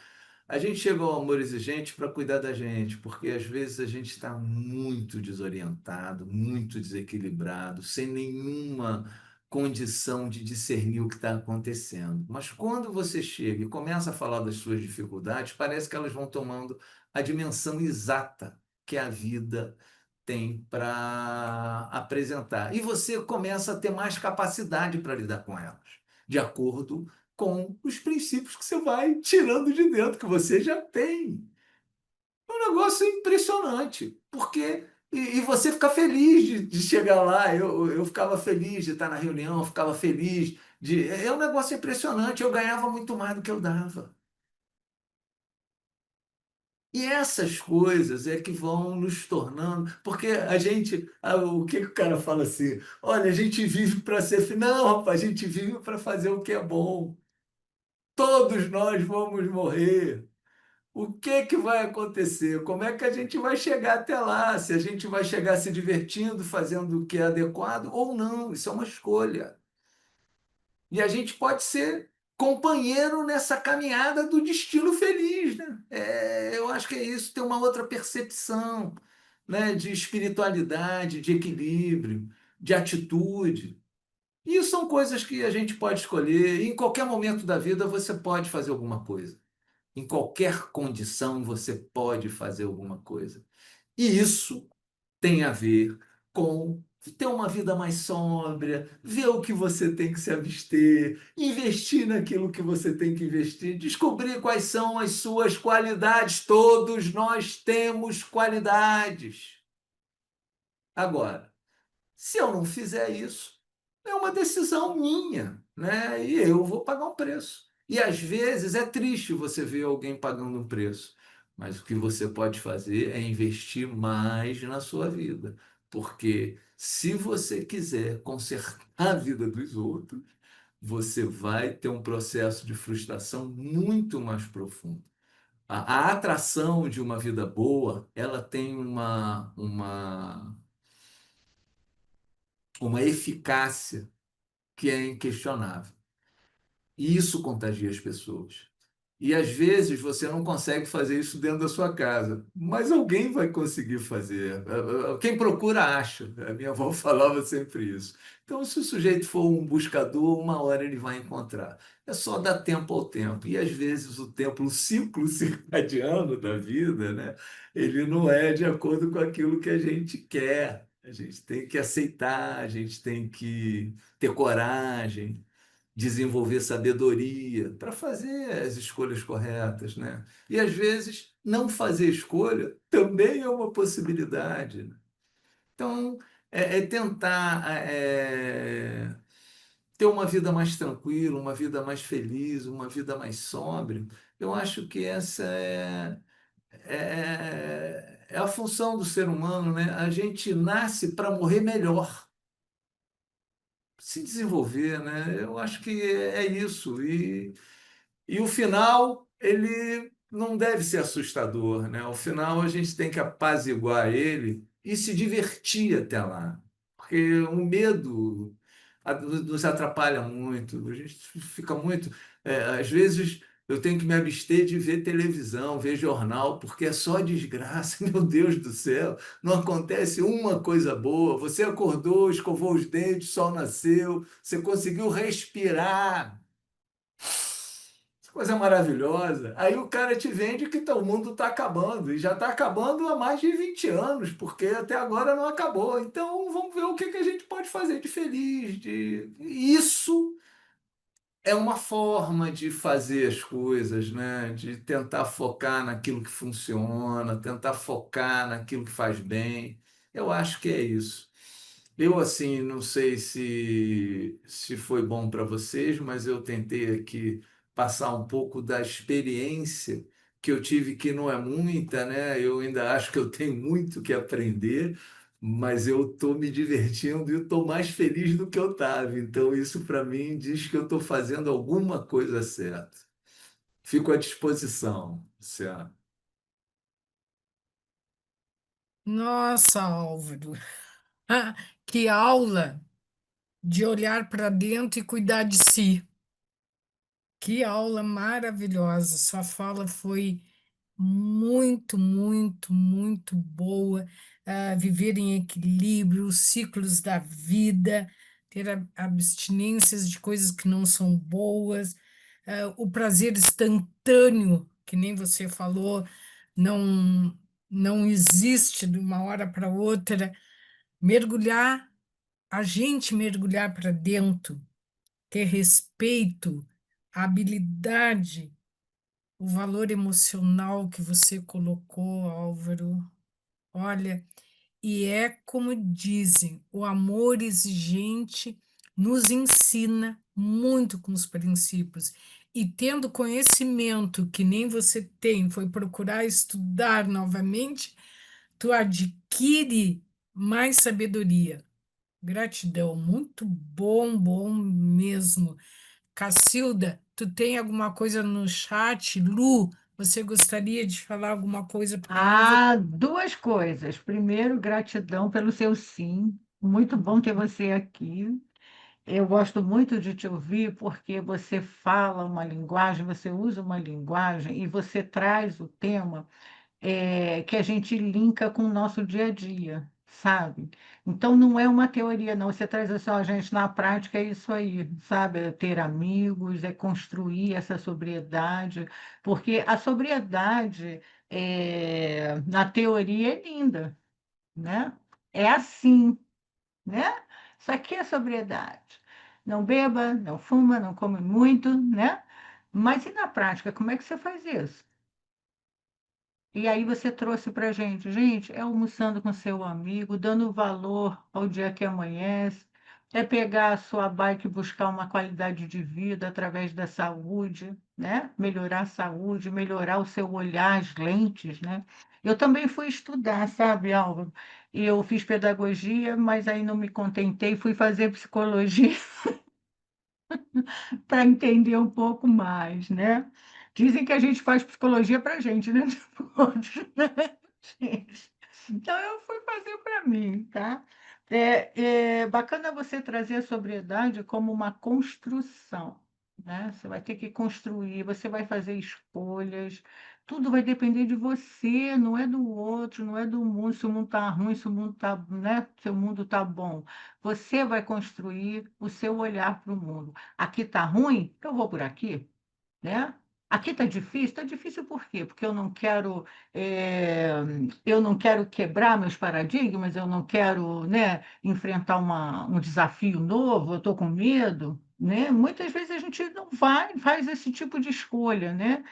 Speaker 4: A gente chega ao amor exigente para cuidar da gente, porque às vezes a gente está muito desorientado, muito desequilibrado, sem nenhuma condição de discernir o que está acontecendo. Mas quando você chega e começa a falar das suas dificuldades, parece que elas vão tomando a dimensão exata que a vida tem para apresentar. E você começa a ter mais capacidade para lidar com elas, de acordo com os princípios que você vai tirando de dentro, que você já tem. É um negócio impressionante, porque. E você fica feliz de chegar lá. Eu ficava feliz de estar na reunião, eu ficava feliz de. É um negócio impressionante. Eu ganhava muito mais do que eu dava. E essas coisas é que vão nos tornando. Porque a gente. O que o cara fala assim? Olha, a gente vive para ser. Não, rapaz, a gente vive para fazer o que é bom. Todos nós vamos morrer. O que que vai acontecer? Como é que a gente vai chegar até lá? Se a gente vai chegar se divertindo, fazendo o que é adequado ou não? Isso é uma escolha. E a gente pode ser companheiro nessa caminhada do destino feliz, né? Eu acho que é isso, ter uma outra percepção, né, de espiritualidade, de equilíbrio, de atitude. E isso são coisas que a gente pode escolher. E em qualquer momento da vida você pode fazer alguma coisa. Em qualquer condição você pode fazer alguma coisa. E isso tem a ver com ter uma vida mais sóbria, ver o que você tem que se abster, investir naquilo que você tem que investir, descobrir quais são as suas qualidades. Todos nós temos qualidades. Agora, se eu não fizer isso, é uma decisão minha, né? E eu vou pagar um preço. E às vezes é triste você ver alguém pagando um preço, mas o que você pode fazer é investir mais na sua vida, porque se você quiser consertar a vida dos outros, você vai ter um processo de frustração muito mais profundo. A atração de uma vida boa, ela tem uma eficácia que é inquestionável. E isso contagia as pessoas. E às vezes você não consegue fazer isso dentro da sua casa, mas alguém vai conseguir fazer. Quem procura acha. A minha avó falava sempre isso. Então, se o sujeito for um buscador, uma hora ele vai encontrar. É só dar tempo ao tempo. E às vezes o tempo, o ciclo circadiano da vida, né? Ele não é de acordo com aquilo que a gente quer. A gente tem que aceitar, a gente tem que ter coragem, desenvolver sabedoria para fazer as escolhas corretas, né? E às vezes não fazer escolha também é uma possibilidade, né? Então, é tentar ter uma vida mais tranquila, uma vida mais feliz, uma vida mais sóbria. Eu acho que essa é a função do ser humano, né? A gente nasce para morrer melhor, se desenvolver, né? Eu acho que é isso. E o final, ele não deve ser assustador, né? O final a gente tem que apaziguar ele e se divertir até lá. Porque o medo nos atrapalha muito, a gente fica muito. Às vezes eu tenho que me abster de ver televisão, ver jornal, porque é só desgraça, meu Deus do céu, não acontece uma coisa boa. Você acordou, escovou os dentes, o sol nasceu, você conseguiu respirar. coisa maravilhosa. Aí o cara te vende que o mundo está acabando, e já está acabando há mais de 20 anos, porque até agora não acabou. Então vamos ver o que que a gente pode fazer de feliz. Isso é uma forma de fazer as coisas, né? De tentar focar naquilo que funciona, tentar focar naquilo que faz bem. Eu acho que é isso. Eu, assim, não sei se foi bom para vocês, mas eu tentei aqui passar um pouco da experiência que eu tive, que não é muita, né? Eu ainda acho que eu tenho muito que aprender, mas eu estou me divertindo e estou mais feliz do que eu estava. Então, isso para mim diz que eu estou fazendo alguma coisa certa. Fico à disposição, Luciano.
Speaker 2: Nossa, Álvaro, que aula de olhar para dentro e cuidar de si. Que aula maravilhosa. Sua fala foi muito, muito, muito boa. Viver em equilíbrio, os ciclos da vida, ter abstinências de coisas que não são boas, o prazer instantâneo, que nem você falou, não, não existe de uma hora para outra. Mergulhar, a gente mergulhar para dentro, ter respeito, a habilidade, o valor emocional que você colocou, Álvaro. Olha, e é como dizem, o amor exigente nos ensina muito com os princípios. E tendo conhecimento que nem você tem, foi procurar estudar novamente, tu adquire mais sabedoria. Gratidão, muito bom, bom mesmo. Cacilda, tu tem alguma coisa no chat? Lu, você gostaria de falar alguma coisa para o Álvaro?
Speaker 1: Duas coisas. Primeiro, gratidão pelo seu sim. Muito bom ter você aqui. Eu gosto muito de te ouvir porque você fala uma linguagem, você usa uma linguagem e você traz o tema que a gente linka com o nosso dia a dia, sabe? Então não é uma teoria, não. Você traz assim, ó, gente, na prática é isso aí, sabe? É ter amigos, é construir essa sobriedade, porque a sobriedade na teoria é linda, né? É assim, né? Isso aqui é sobriedade. Não beba, não fuma, não come muito, né? Mas e na prática, como é que você faz isso? E aí você trouxe para a gente, é almoçando com seu amigo, dando valor ao dia que amanhece, é pegar a sua bike e buscar uma qualidade de vida através da saúde, né? Melhorar a saúde, melhorar o seu olhar, as lentes, né? Eu também fui estudar, sabe, Álvaro? Eu fiz pedagogia, mas aí não me contentei, fui fazer psicologia para entender um pouco mais, né? Dizem que a gente faz psicologia para a gente, né? Gente. Então, eu fui fazer para mim, tá? É bacana você trazer a sobriedade como uma construção, né? Você vai ter que construir, você vai fazer escolhas, tudo vai depender de você, não é do outro, não é do mundo, se o mundo está ruim, se o mundo está, né? Se o mundo está bom. Você vai construir o seu olhar para o mundo. Aqui está ruim, eu vou por aqui, né? Aqui está difícil por quê? Porque eh, eu não quero quebrar meus paradigmas, eu não quero, né, enfrentar um desafio novo, eu estou com medo, né? Muitas vezes a gente não faz esse tipo de escolha, né?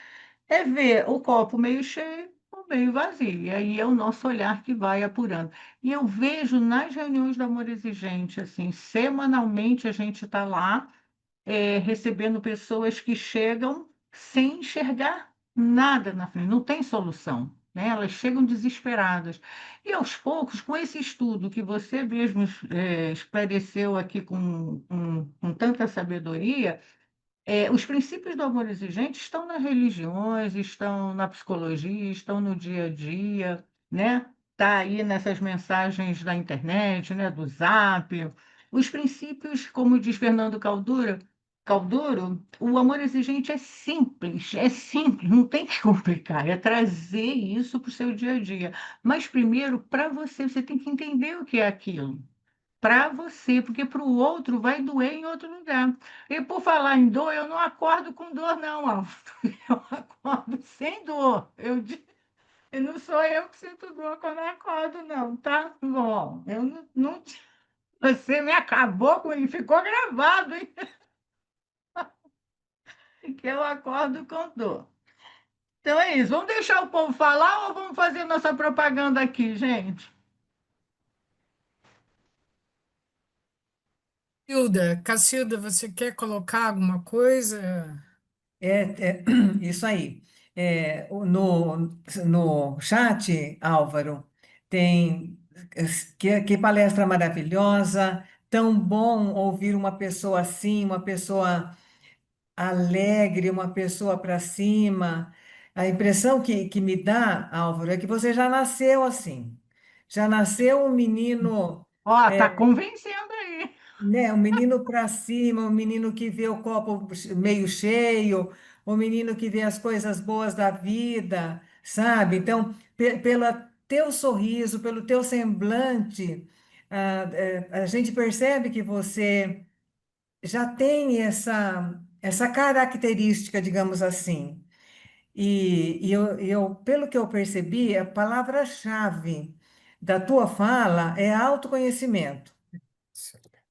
Speaker 1: É ver o copo meio cheio ou meio vazio, e aí é o nosso olhar que vai apurando. E eu vejo nas reuniões do Amor Exigente, assim, semanalmente a gente está lá recebendo pessoas que chegam sem enxergar nada na frente, não tem solução, né? Elas chegam desesperadas. E aos poucos, com esse estudo que você mesmo esclareceu aqui com tanta sabedoria, os princípios do amor exigente estão nas religiões, estão na psicologia, estão no dia a dia, né? Está aí nessas mensagens da internet, né? Do Zap. Os princípios, como diz Fernando Calduro, o amor exigente é simples, não tem que complicar, é trazer isso para o seu dia a dia. Mas primeiro, para você, você tem que entender o que é aquilo. para você, porque para o outro vai doer em outro lugar. E por falar em dor, eu não acordo com dor, não, Álvaro. Eu acordo sem dor. E não sou eu que sinto dor quando eu acordo, não, tá? Bom, eu não você me acabou com ele, ficou gravado, hein? Que eu acordo com dor. Então é isso. Vamos deixar o povo falar ou vamos fazer nossa propaganda aqui, gente?
Speaker 2: Cacilda, você quer colocar alguma coisa?
Speaker 5: Isso aí. No chat, Álvaro, tem que palestra maravilhosa, tão bom ouvir uma pessoa assim, uma pessoa alegre, uma pessoa para cima. A impressão que me dá, Álvaro, é que você já nasceu assim. Já nasceu um menino,
Speaker 1: Ó, tá convencendo aí.
Speaker 5: né? Um menino para cima, um menino que vê o copo meio cheio, um menino que vê as coisas boas da vida, sabe? Então, pelo teu sorriso, pelo teu semblante, a gente percebe que você já tem essa característica, digamos assim. Pelo que eu percebi, a palavra-chave da tua fala é autoconhecimento.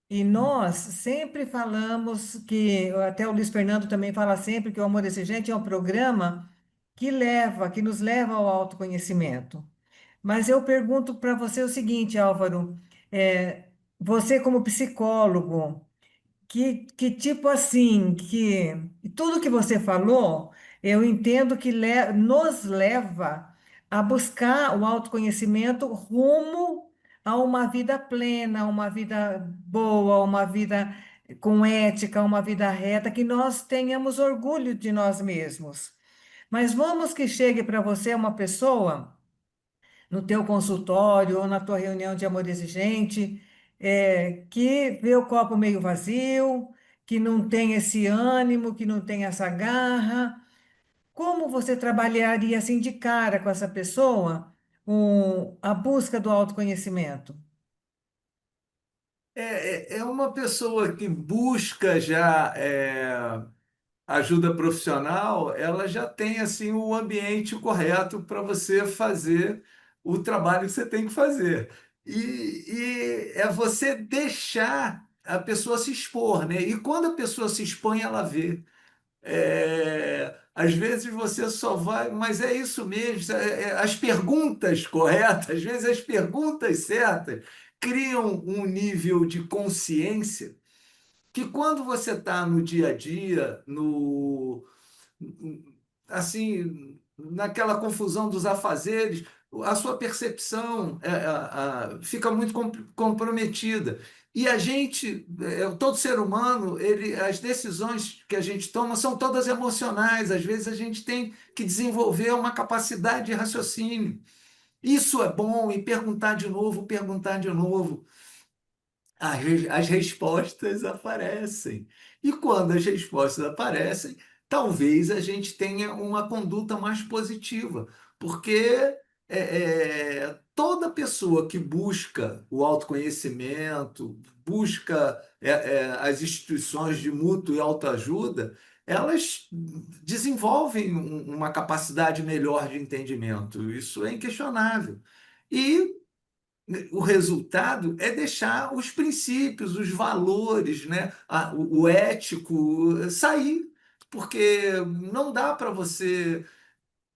Speaker 5: E nós sempre falamos que, até o Luiz Fernando também fala sempre que o Amor Exigente é um programa que nos leva ao autoconhecimento. Mas eu pergunto para você o seguinte, Álvaro, você como psicólogo, que tipo assim, que tudo que você falou, eu entendo que nos leva a buscar o autoconhecimento rumo a uma vida plena, a uma vida boa, uma vida com ética, uma vida reta, que nós tenhamos orgulho de nós mesmos. Mas vamos que chegue para você uma pessoa no teu consultório ou na tua reunião de amor exigente, que vê o copo meio vazio, que não tem esse ânimo, que não tem essa garra. Como você trabalharia assim de cara com essa pessoa, a busca do autoconhecimento?
Speaker 4: É uma pessoa que busca já ajuda profissional, ela já tem assim o ambiente correto para você fazer o trabalho que você tem que fazer. E é você deixar a pessoa se expor, né? E quando a pessoa se expõe, ela vê. Às vezes você só vai, mas é isso mesmo. As perguntas corretas, às vezes as perguntas certas criam um nível de consciência que quando você está no dia a dia, no assim, naquela confusão dos afazeres, a sua percepção fica muito comprometida. E a gente, todo ser humano, as decisões que a gente toma são todas emocionais. Às vezes a gente tem que desenvolver uma capacidade de raciocínio. Isso é bom, e perguntar de novo, perguntar de novo as respostas aparecem. E quando as respostas aparecem, talvez a gente tenha uma conduta mais positiva, porque toda pessoa que busca o autoconhecimento, busca as instituições de mútuo e autoajuda, elas desenvolvem uma capacidade melhor de entendimento. Isso é inquestionável. E o resultado é deixar os princípios, os valores, né? O ético sair, porque não dá para você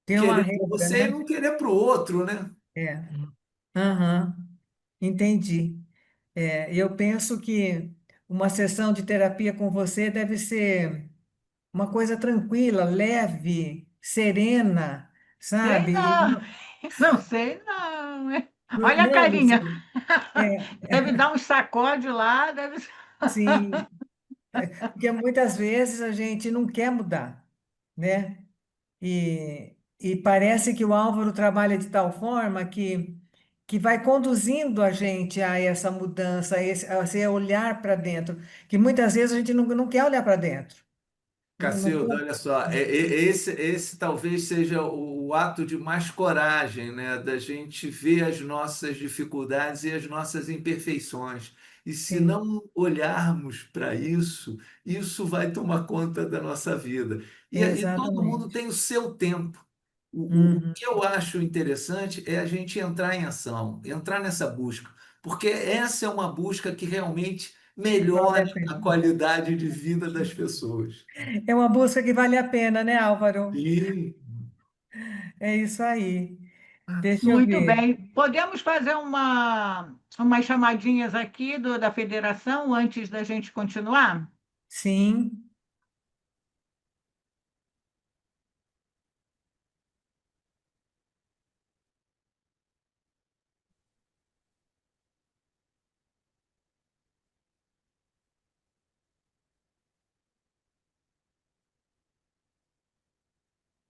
Speaker 5: Tem uma
Speaker 4: querer para
Speaker 5: regra,
Speaker 4: você e
Speaker 5: né?
Speaker 4: não querer para o outro, né?
Speaker 5: É. Aham, entendi. Eu penso que uma sessão de terapia com você deve ser uma coisa tranquila, leve, serena,
Speaker 1: Sei
Speaker 5: sabe?
Speaker 1: não, não sei não. Hein? Olha a
Speaker 5: Não,
Speaker 1: carinha.
Speaker 5: Luciano, é,
Speaker 1: Deve dar um sacode lá, deve.
Speaker 5: sim, porque muitas vezes a gente não quer mudar, né? E parece que o Álvaro trabalha de tal forma que vai conduzindo a gente a essa mudança, a esse olhar para dentro, que muitas vezes a gente não quer olhar para dentro. Não
Speaker 4: Cacilda,
Speaker 5: tô-
Speaker 4: olha só, esse talvez seja o ato de mais coragem, né? Da gente ver as nossas dificuldades e as nossas imperfeições. E se
Speaker 5: Sim,
Speaker 4: não olharmos para isso, isso vai tomar conta da nossa vida. E todo mundo
Speaker 5: exatamente.
Speaker 4: tem o seu tempo. O
Speaker 5: Uhum.
Speaker 4: que eu acho interessante é a gente entrar em ação, entrar nessa busca, porque essa é uma busca que realmente
Speaker 5: Vale
Speaker 4: melhora
Speaker 5: a
Speaker 4: a
Speaker 5: pena.
Speaker 4: qualidade de vida das pessoas.
Speaker 5: É uma busca que vale a pena, né, Álvaro?
Speaker 4: Sim.
Speaker 5: É isso aí. Deixa eu
Speaker 1: Muito
Speaker 5: ver.
Speaker 1: bem. Podemos fazer umas chamadinhas aqui da federação antes da gente continuar?
Speaker 5: Sim,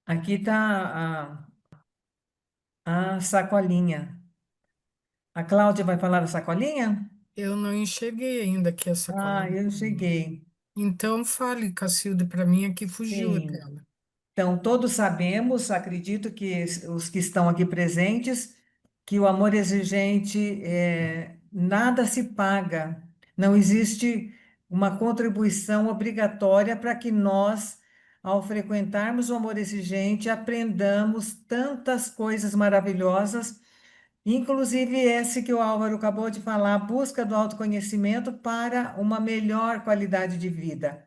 Speaker 5: aqui está a sacolinha. A Cláudia vai falar da sacolinha?
Speaker 2: Eu não enxerguei ainda aqui essa
Speaker 5: Ah,
Speaker 2: colinha.
Speaker 5: eu cheguei.
Speaker 2: Então fale, Cacilda, para mim aqui fugiu a
Speaker 5: Sim.
Speaker 2: tela.
Speaker 5: Então, todos sabemos, acredito que os que estão aqui presentes, que o amor exigente nada se paga. Não existe uma contribuição obrigatória para que nós, ao frequentarmos o amor exigente, aprendamos tantas coisas maravilhosas, inclusive esse que o Álvaro acabou de falar, a busca do autoconhecimento para uma melhor qualidade de vida.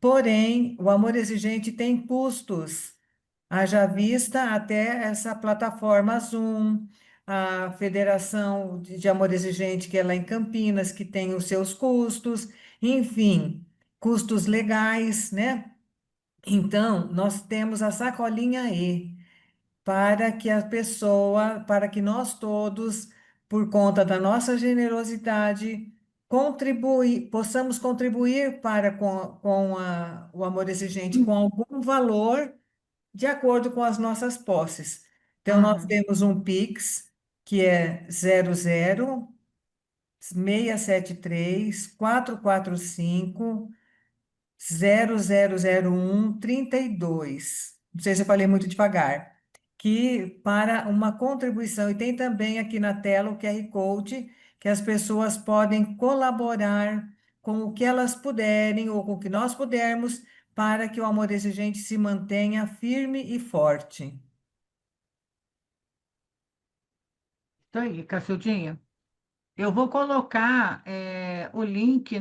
Speaker 5: Porém, o amor exigente tem custos. Haja vista até essa plataforma Zoom, a Federação de Amor Exigente, que é lá em Campinas, que tem os seus custos, enfim, custos legais, né? Então, nós temos a sacolinha E, para que a pessoa, para que nós todos, por conta da nossa generosidade, possamos contribuir para o amor exigente com algum valor de acordo com as nossas posses. Então, nós
Speaker 1: Uhum.
Speaker 5: temos um Pix, que é 00 673 445 0001 32. Não sei se eu falei muito devagar. Que para uma contribuição, e tem também aqui na tela o QR Code, que as pessoas podem colaborar com o que elas puderem ou com o que nós pudermos para que o amor exigente se mantenha firme e forte.
Speaker 1: Isso aí, Cacildinha. Eu vou colocar o link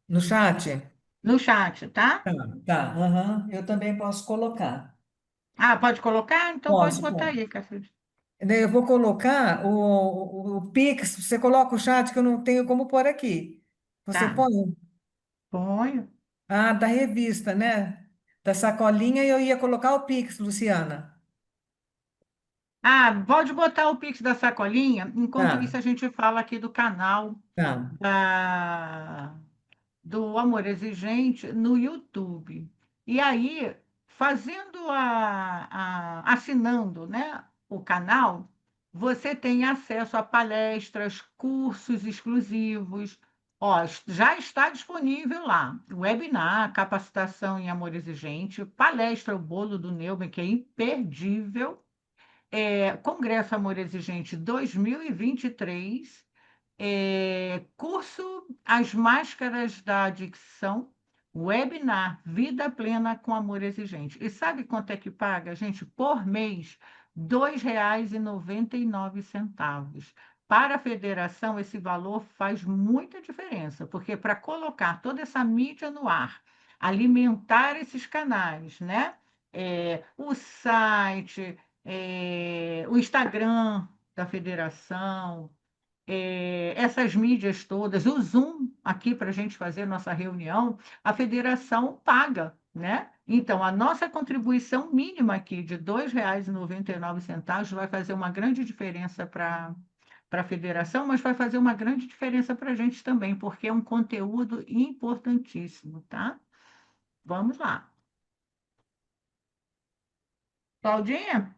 Speaker 5: No chat?
Speaker 1: no chat, tá?
Speaker 5: Tá, tá, aham. Eu também posso colocar.
Speaker 1: Ah, pode colocar? Então pode
Speaker 5: Posso,
Speaker 1: botar
Speaker 5: posso.
Speaker 1: aí, Cacildinha.
Speaker 5: Eu vou colocar o Pix, você coloca o chat que eu não tenho como pôr aqui. Você
Speaker 1: Tá,
Speaker 5: põe?
Speaker 1: ponho.
Speaker 5: Ah, da revista, né? Da sacolinha e eu ia colocar o Pix, Luciana.
Speaker 1: Ah, pode botar o Pix da sacolinha. Enquanto
Speaker 5: Tá,
Speaker 1: isso, a gente fala aqui do canal
Speaker 5: tá.
Speaker 1: da, do Amor Exigente no YouTube. E aí, assinando, né, o canal, você tem acesso a palestras, cursos exclusivos. Ó, já está disponível lá, webinar, capacitação em Amor Exigente, palestra O Bolo do Neumann, que é imperdível, Congresso Amor Exigente 2023, curso As Máscaras da Adicção, webinar Vida Plena com Amor Exigente. E sabe quanto é que paga, gente? Por mês, R$ 2,99. Para a federação, esse valor faz muita diferença, porque para colocar toda essa mídia no ar, alimentar esses canais, né? O site, o Instagram da federação, essas mídias todas, o Zoom aqui para a gente fazer nossa reunião, a federação paga, né? Então, a nossa contribuição mínima aqui de R$ 2,99 vai fazer uma grande diferença para a federação, mas vai fazer uma grande diferença para a gente também, porque é um conteúdo importantíssimo, tá? Vamos lá. Claudinha?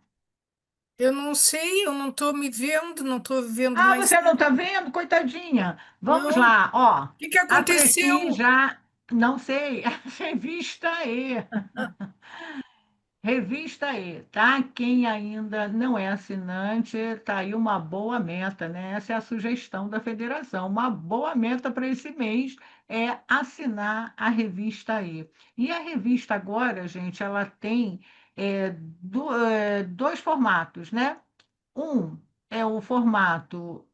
Speaker 2: Eu não sei, eu não estou me vendo, não estou vendo
Speaker 1: Ah,
Speaker 2: mais
Speaker 1: você não
Speaker 2: nada.
Speaker 1: está vendo? Coitadinha. Vamos
Speaker 2: Não, o
Speaker 1: lá, ó.
Speaker 2: que que
Speaker 1: Aprecie
Speaker 2: aconteceu?
Speaker 1: já. Não sei, revista E. Revista E, tá? Quem ainda não é assinante, tá aí uma boa meta, né? Essa é a sugestão da federação. Uma boa meta para esse mês é assinar a revista E. E a revista agora, gente, ela tem dois formatos, né? Um é o formato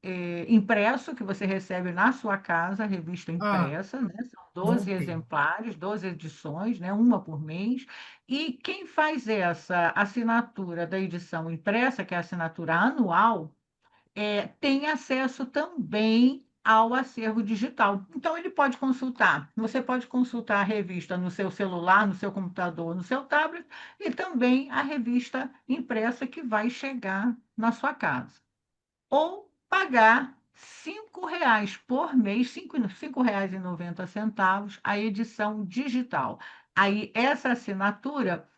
Speaker 1: impresso, que você recebe na sua casa, revista
Speaker 2: Ah,
Speaker 1: impressa, né? São 12
Speaker 2: voltei.
Speaker 1: exemplares, 12 edições, né? Uma por mês. E quem faz essa assinatura da edição impressa, que é a assinatura anual, tem acesso também ao acervo digital. Então, ele pode consultar. Você pode consultar a revista no seu celular, no seu computador, no seu tablet, e também a revista impressa que vai chegar na sua casa ou pagar R$ 5 por mês, R$ 5,90 a edição digital. Aí, essa assinatura,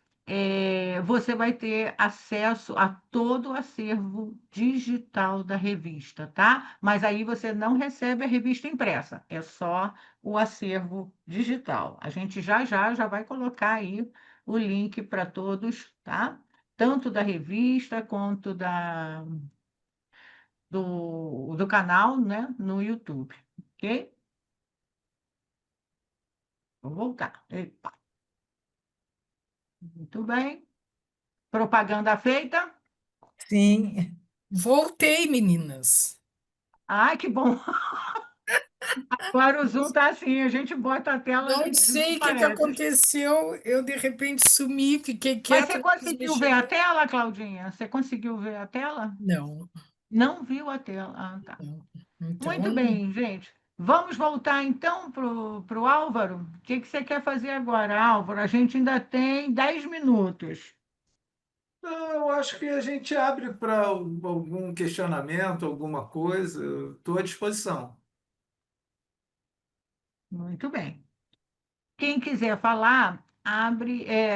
Speaker 1: você vai ter acesso a todo o acervo digital da revista, tá? Mas aí você não recebe a revista impressa, é só o acervo digital. A gente já vai colocar aí o link para todos, tá? Tanto da revista quanto do canal, né, no YouTube, ok? Vou voltar. Epa, muito bem. Propaganda feita.
Speaker 5: Sim.
Speaker 2: Voltei, meninas.
Speaker 1: Ai, que bom. Agora o Zoom tá assim, a gente bota a tela
Speaker 2: Não
Speaker 1: e
Speaker 2: sei o que que
Speaker 1: desaparece.
Speaker 2: aconteceu. Eu de repente sumi, fiquei
Speaker 1: Mas você
Speaker 2: quieta, não quis
Speaker 1: conseguiu
Speaker 2: mexer.
Speaker 1: ver a tela, Claudinha? Você conseguiu ver a tela?
Speaker 2: Não,
Speaker 1: Não viu a tela. Ah, tá.
Speaker 2: não.
Speaker 1: Muito
Speaker 2: Então,
Speaker 1: bem, gente. Vamos voltar então para o Álvaro. O que você quer fazer agora, Álvaro? A gente ainda tem 10 minutos.
Speaker 4: Não, eu acho que a gente abre para algum questionamento, alguma coisa. Estou à disposição.
Speaker 1: Muito bem. Quem quiser falar,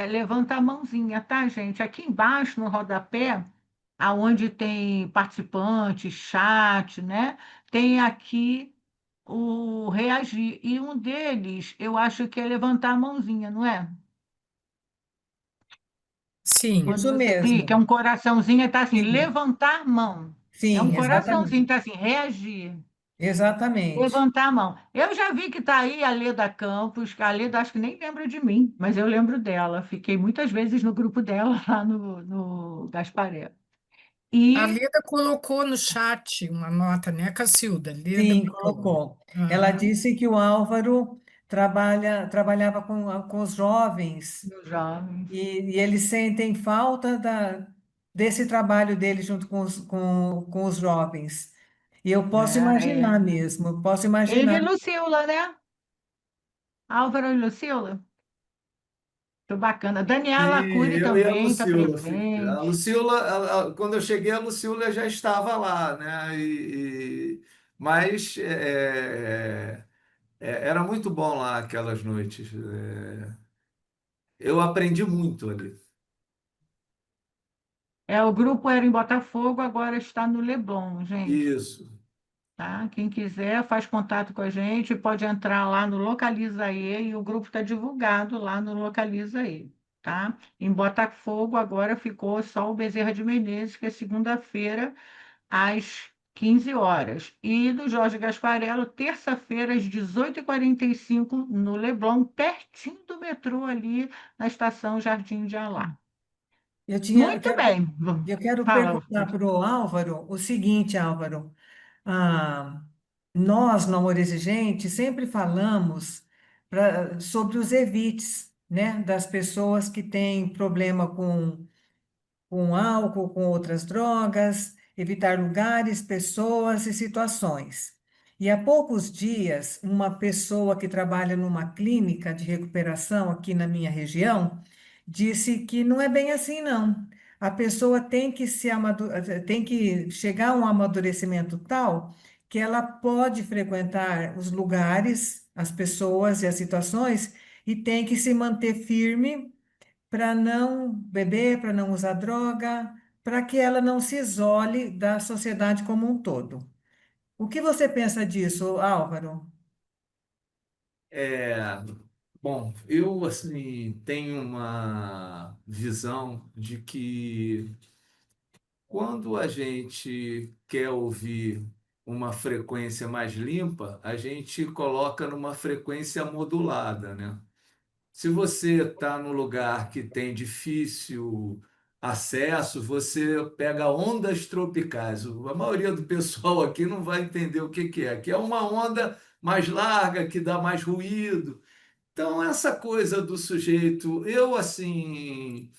Speaker 1: levanta a mãozinha, tá, gente? Aqui embaixo, no rodapé, aonde tem participante, chat, né? Tem aqui o reagir. E um deles, eu acho que é levantar a mãozinha, não é?
Speaker 2: sim.
Speaker 1: Quando
Speaker 5: Isso
Speaker 1: você clica, é
Speaker 5: mesmo.
Speaker 1: um coraçãozinho, está assim,
Speaker 5: Sim,
Speaker 1: levantar mão. É um
Speaker 5: sim,
Speaker 1: coraçãozinho,
Speaker 5: exatamente.
Speaker 1: está assim, reagir.
Speaker 5: Exatamente.
Speaker 1: Levantar a mão. Eu já vi que está aí a Leda Campos, que a Leda acho que nem lembra de mim, mas eu lembro dela. Fiquei muitas vezes no grupo dela lá no Gasparé.
Speaker 2: A
Speaker 1: E
Speaker 2: Leda colocou no chat uma nota, né, Cacilda? Leda
Speaker 5: Sim,
Speaker 2: botou.
Speaker 5: colocou. Ela
Speaker 2: Aham,
Speaker 5: disse que o Álvaro trabalhava com os jovens
Speaker 1: meus jovens.
Speaker 5: e eles sentem falta desse trabalho dele junto com os jovens. E eu posso imaginar
Speaker 1: É.
Speaker 5: mesmo, eu posso
Speaker 1: Ele
Speaker 5: imaginar.
Speaker 1: e Lucila, né? Álvaro e Lucila. Muito bacana.
Speaker 4: Sim,
Speaker 1: Daniela Cury
Speaker 4: eu e a
Speaker 1: também está
Speaker 4: Lucila. A
Speaker 1: presente.
Speaker 4: Lucila, quando eu cheguei, a Lucila já estava lá, né? Mas era muito bom lá aquelas noites. Eu aprendi muito ali.
Speaker 1: O grupo era em Botafogo, agora está no Leblon, gente.
Speaker 4: Isso.
Speaker 1: Tá? Quem quiser faz contato com a gente, pode entrar lá no Localiza E e o grupo está divulgado lá no Localiza E, tá? Em Botafogo agora ficou só o Bezerra de Menezes, que é segunda-feira às 15 horas. E do Jorge Gasparello, terça-feira às 18h45 no Leblon, pertinho do metrô ali na estação Jardim de Alá.
Speaker 5: Eu
Speaker 1: Muito
Speaker 5: quero,
Speaker 1: bem.
Speaker 5: eu quero
Speaker 1: Fala.
Speaker 5: perguntar para o Álvaro o seguinte, Álvaro. Ah, nós, no Amor Exigente, sempre falamos sobre os evites, né, das pessoas que têm problema com álcool, com outras drogas, evitar lugares, pessoas e situações. E há poucos dias, uma pessoa que trabalha numa clínica de recuperação aqui na minha região disse que não é bem assim, não. A pessoa tem que chegar a um amadurecimento tal que ela pode frequentar os lugares, as pessoas e as situações e tem que se manter firme para não beber, para não usar droga, para que ela não se isole da sociedade como um todo. O que você pensa disso, Álvaro?
Speaker 4: Bom, eu assim tenho uma visão de que quando a gente quer ouvir uma frequência mais limpa, a gente coloca numa frequência modulada, né? Se você está no lugar que tem difícil acesso, você pega ondas tropicais. A maioria do pessoal aqui não vai entender o que que é, que é uma onda mais larga, que dá mais ruído. Então, essa coisa do sujeito, eu assim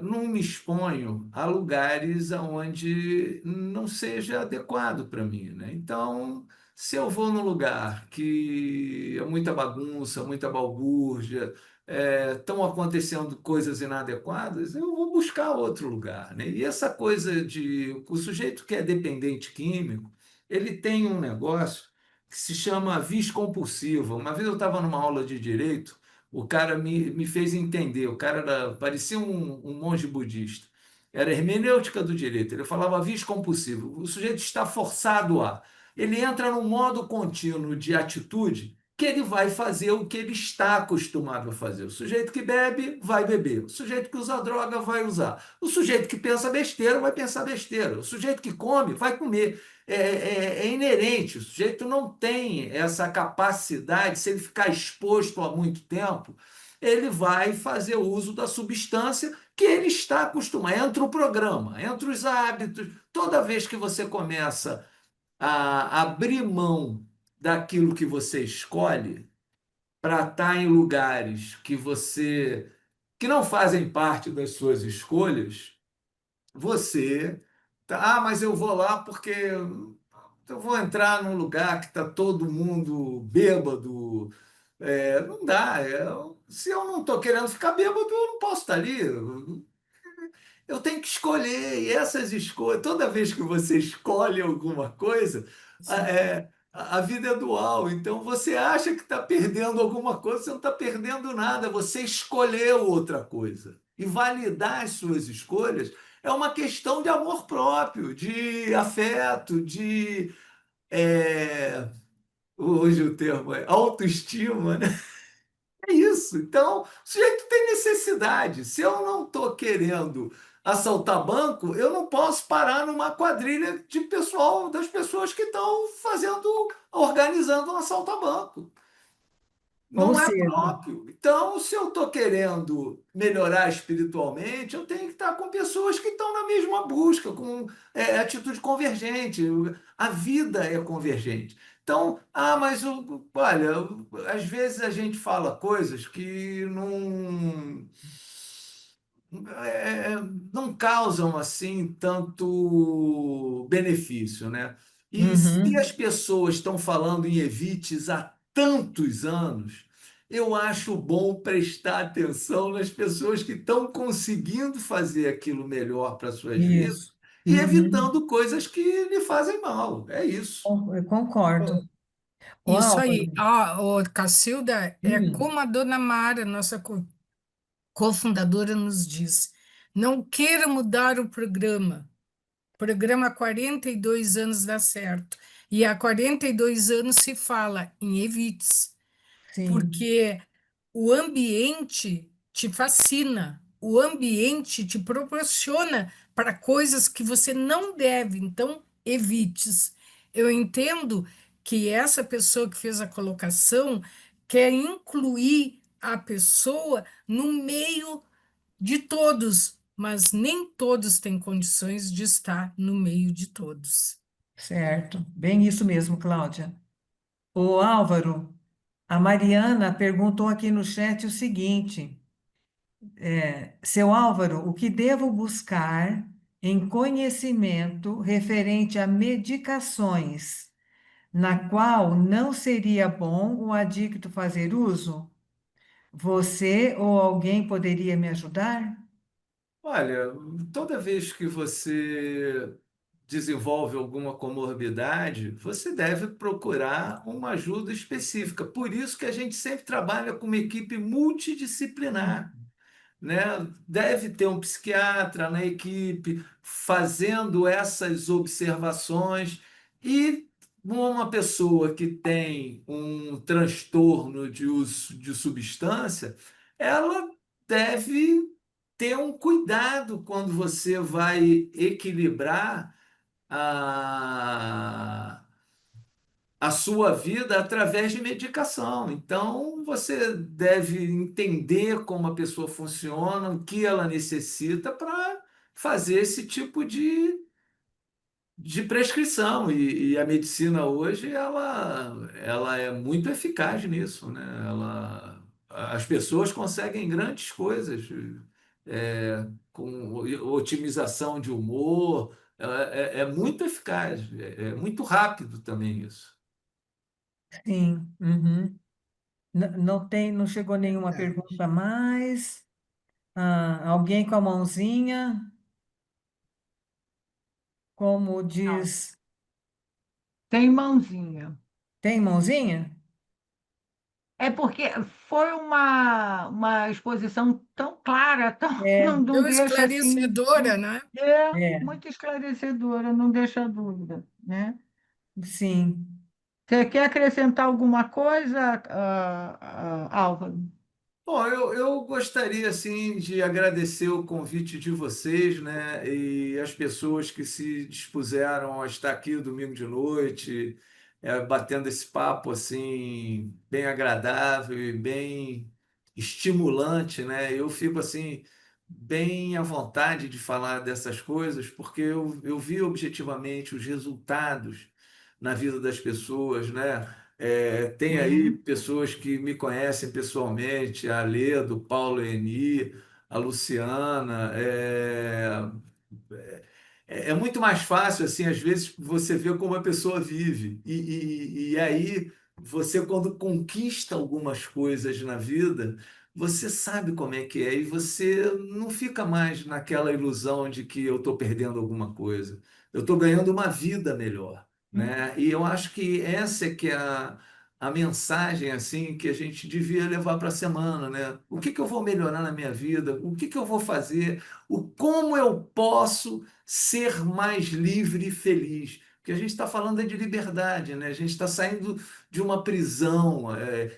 Speaker 4: não me exponho a lugares onde não seja adequado para mim, né? Então, se eu vou num lugar que é muita bagunça, muita balbúrdia, estão acontecendo coisas inadequadas, eu vou buscar outro lugar, né? E essa coisa de o sujeito que é dependente químico, ele tem um negócio que se chama vis compulsiva. Uma vez eu estava numa aula de direito, o cara me fez entender. O cara parecia um monge budista. Era hermenêutica do direito. Ele falava vis compulsivo. O sujeito está forçado a. Ele entra num modo contínuo de atitude que ele vai fazer o que ele está acostumado a fazer. O sujeito que bebe, vai beber. O sujeito que usa droga, vai usar. O sujeito que pensa besteira, vai pensar besteira. O sujeito que come, vai comer. É inerente, o sujeito não tem essa capacidade, se ele ficar exposto há muito tempo, ele vai fazer uso da substância que ele está acostumado. Entra o programa, entra os hábitos. Toda vez que você começa a abrir mão daquilo que você escolhe para estar em lugares que não fazem parte das suas escolhas, você tá, mas eu vou lá porque eu vou entrar num lugar que está todo mundo bêbado. Não dá. Se eu não estou querendo ficar bêbado, eu não posso estar ali. Eu tenho que escolher. E essas escolhas, toda vez que você escolhe alguma coisa,
Speaker 2: Sim.
Speaker 4: a vida é dual. Então você acha que está perdendo alguma coisa, você não está perdendo nada. Você escolheu outra coisa. E validar as suas escolhas é uma questão de amor próprio, de afeto, de. é, Hoje o termo é autoestima, né? É isso. Então, o sujeito tem necessidade. Se eu não estou querendo assaltar banco, eu não posso parar numa quadrilha de pessoal, das pessoas que estão organizando um assalto a banco.
Speaker 5: Ou
Speaker 4: Não é
Speaker 5: seja,
Speaker 4: próprio. Então, se eu estou querendo melhorar espiritualmente, eu tenho que estar com pessoas que estão na mesma busca, com atitude convergente. A vida é convergente. Então, mas olha, às vezes a gente fala coisas que é, não causam assim tanto benefício, né? E se as
Speaker 5: uhum,
Speaker 4: pessoas estão falando em evites há tantos anos, eu acho bom prestar atenção nas pessoas que estão conseguindo fazer aquilo melhor para suas vidas
Speaker 5: isso.
Speaker 4: e
Speaker 5: Uhum.
Speaker 4: evitando coisas que lhe fazem mal. É isso.
Speaker 5: Eu concordo. O
Speaker 2: Isso aí.
Speaker 5: Álvaro,
Speaker 2: Cacilda, é
Speaker 5: hum,
Speaker 2: como a dona Mara, nossa cofundadora, nos diz: não queira mudar o programa. O programa há 42 anos dá certo. E há 42 anos se fala em evites,
Speaker 5: sim,
Speaker 2: porque o ambiente te fascina, o ambiente te proporciona para coisas que você não deve, então evites. Eu entendo que essa pessoa que fez a colocação quer incluir a pessoa no meio de todos, mas nem todos têm condições de estar no meio de todos.
Speaker 5: certo. Bem isso mesmo, Cláudia. O Álvaro, a Mariana perguntou aqui no chat o seguinte: seu Álvaro, o que devo buscar em conhecimento referente a medicações, na qual não seria bom o adicto fazer uso? Você ou alguém poderia me ajudar?
Speaker 4: Olha, toda vez que você desenvolve alguma comorbidade, você deve procurar uma ajuda específica. Por isso que a gente sempre trabalha com uma equipe multidisciplinar, né? Deve ter um psiquiatra na equipe fazendo essas observações e uma pessoa que tem um transtorno de uso de substância, ela deve ter um cuidado quando você vai equilibrar a, a sua vida através de medicação. Então, você deve entender como a pessoa funciona, o que ela necessita para fazer esse tipo de prescrição. E a medicina hoje, ela é muito eficaz nisso, né? As pessoas conseguem grandes coisas, com otimização de humor, é muito eficaz, é muito rápido também isso.
Speaker 5: Sim. Uhum. Não tem, não chegou nenhuma
Speaker 2: Verdade.
Speaker 5: pergunta a mais. Ah, alguém com a mãozinha, como
Speaker 1: Não,
Speaker 5: diz,
Speaker 1: tem mãozinha.
Speaker 5: tem mãozinha?
Speaker 1: É porque foi uma exposição tão clara, tão,
Speaker 5: É,
Speaker 1: não
Speaker 2: Tão
Speaker 1: deixa assim,
Speaker 2: esclarecedora, né?
Speaker 5: é,
Speaker 1: muito esclarecedora, não deixa dúvida, né?
Speaker 5: sim.
Speaker 1: Você quer acrescentar alguma coisa, Álvaro?
Speaker 4: Bom, eu gostaria assim de agradecer o convite de vocês, né, e as pessoas que se dispuseram a estar aqui domingo de noite, batendo esse papo assim bem agradável e bem estimulante, né? Eu fico assim bem à vontade de falar dessas coisas porque eu vi objetivamente os resultados na vida das pessoas, né? Tem aí
Speaker 1: Sim.
Speaker 4: pessoas que me conhecem pessoalmente, a Ledo, o Paulo Eni, a Luciana. É muito mais fácil, assim, às vezes, você ver como a pessoa vive. E aí, você, quando conquista algumas coisas na vida, você sabe como é que é, e você não fica mais naquela ilusão de que eu estou perdendo alguma coisa. Eu estou ganhando uma vida melhor, né? E eu acho que essa é que é a mensagem, assim, que a gente devia levar para a semana, né? O que que eu vou melhorar na minha vida? O que que eu vou fazer? Como eu posso ser mais livre e feliz? Porque a gente está falando é de liberdade, né? A gente está saindo de uma prisão,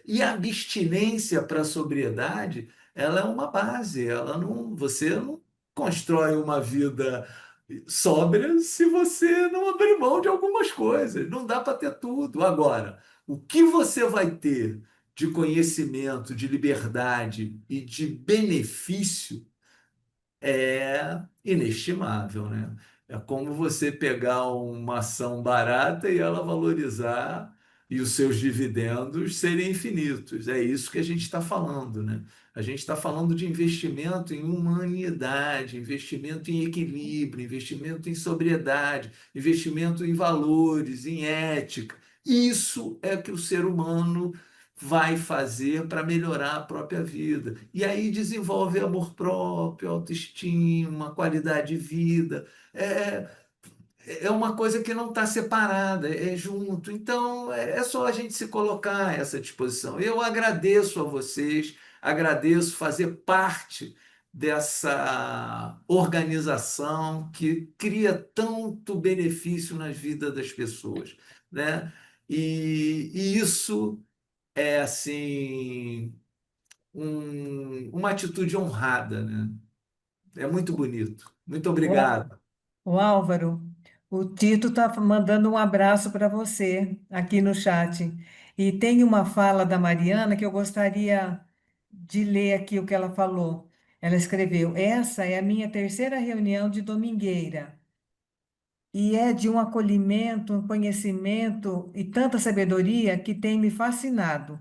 Speaker 4: e a abstinência para a sobriedade, ela é uma base, ela não, você não constrói uma vida sóbria se você não abrir mão de algumas coisas. Não dá para ter tudo. Agora, o que você vai ter de conhecimento, de liberdade e de benefício é inestimável, né? É como você pegar uma ação barata e ela valorizar e os seus dividendos serem infinitos. É isso que a gente está falando, né? A gente está falando de investimento em humanidade, investimento em equilíbrio, investimento em sobriedade, investimento em valores, em ética. Isso é que o ser humano vai fazer para melhorar a própria vida. E aí desenvolve amor próprio, autoestima, qualidade de vida. É, é uma coisa que não está separada, é junto. Então, é só a gente se colocar a essa disposição. Eu agradeço a vocês, agradeço fazer parte dessa organização que cria tanto benefício nas vidas das pessoas, né? E isso é assim uma atitude honrada, né? É muito bonito. Muito obrigado.
Speaker 5: O Álvaro, o Tito está mandando um abraço para você aqui no chat. E tem uma fala da Mariana que eu gostaria de ler aqui o que ela falou. Ela escreveu: Essa é a minha terceira reunião de domingueira. E é de um acolhimento, um conhecimento e tanta sabedoria que tem me fascinado.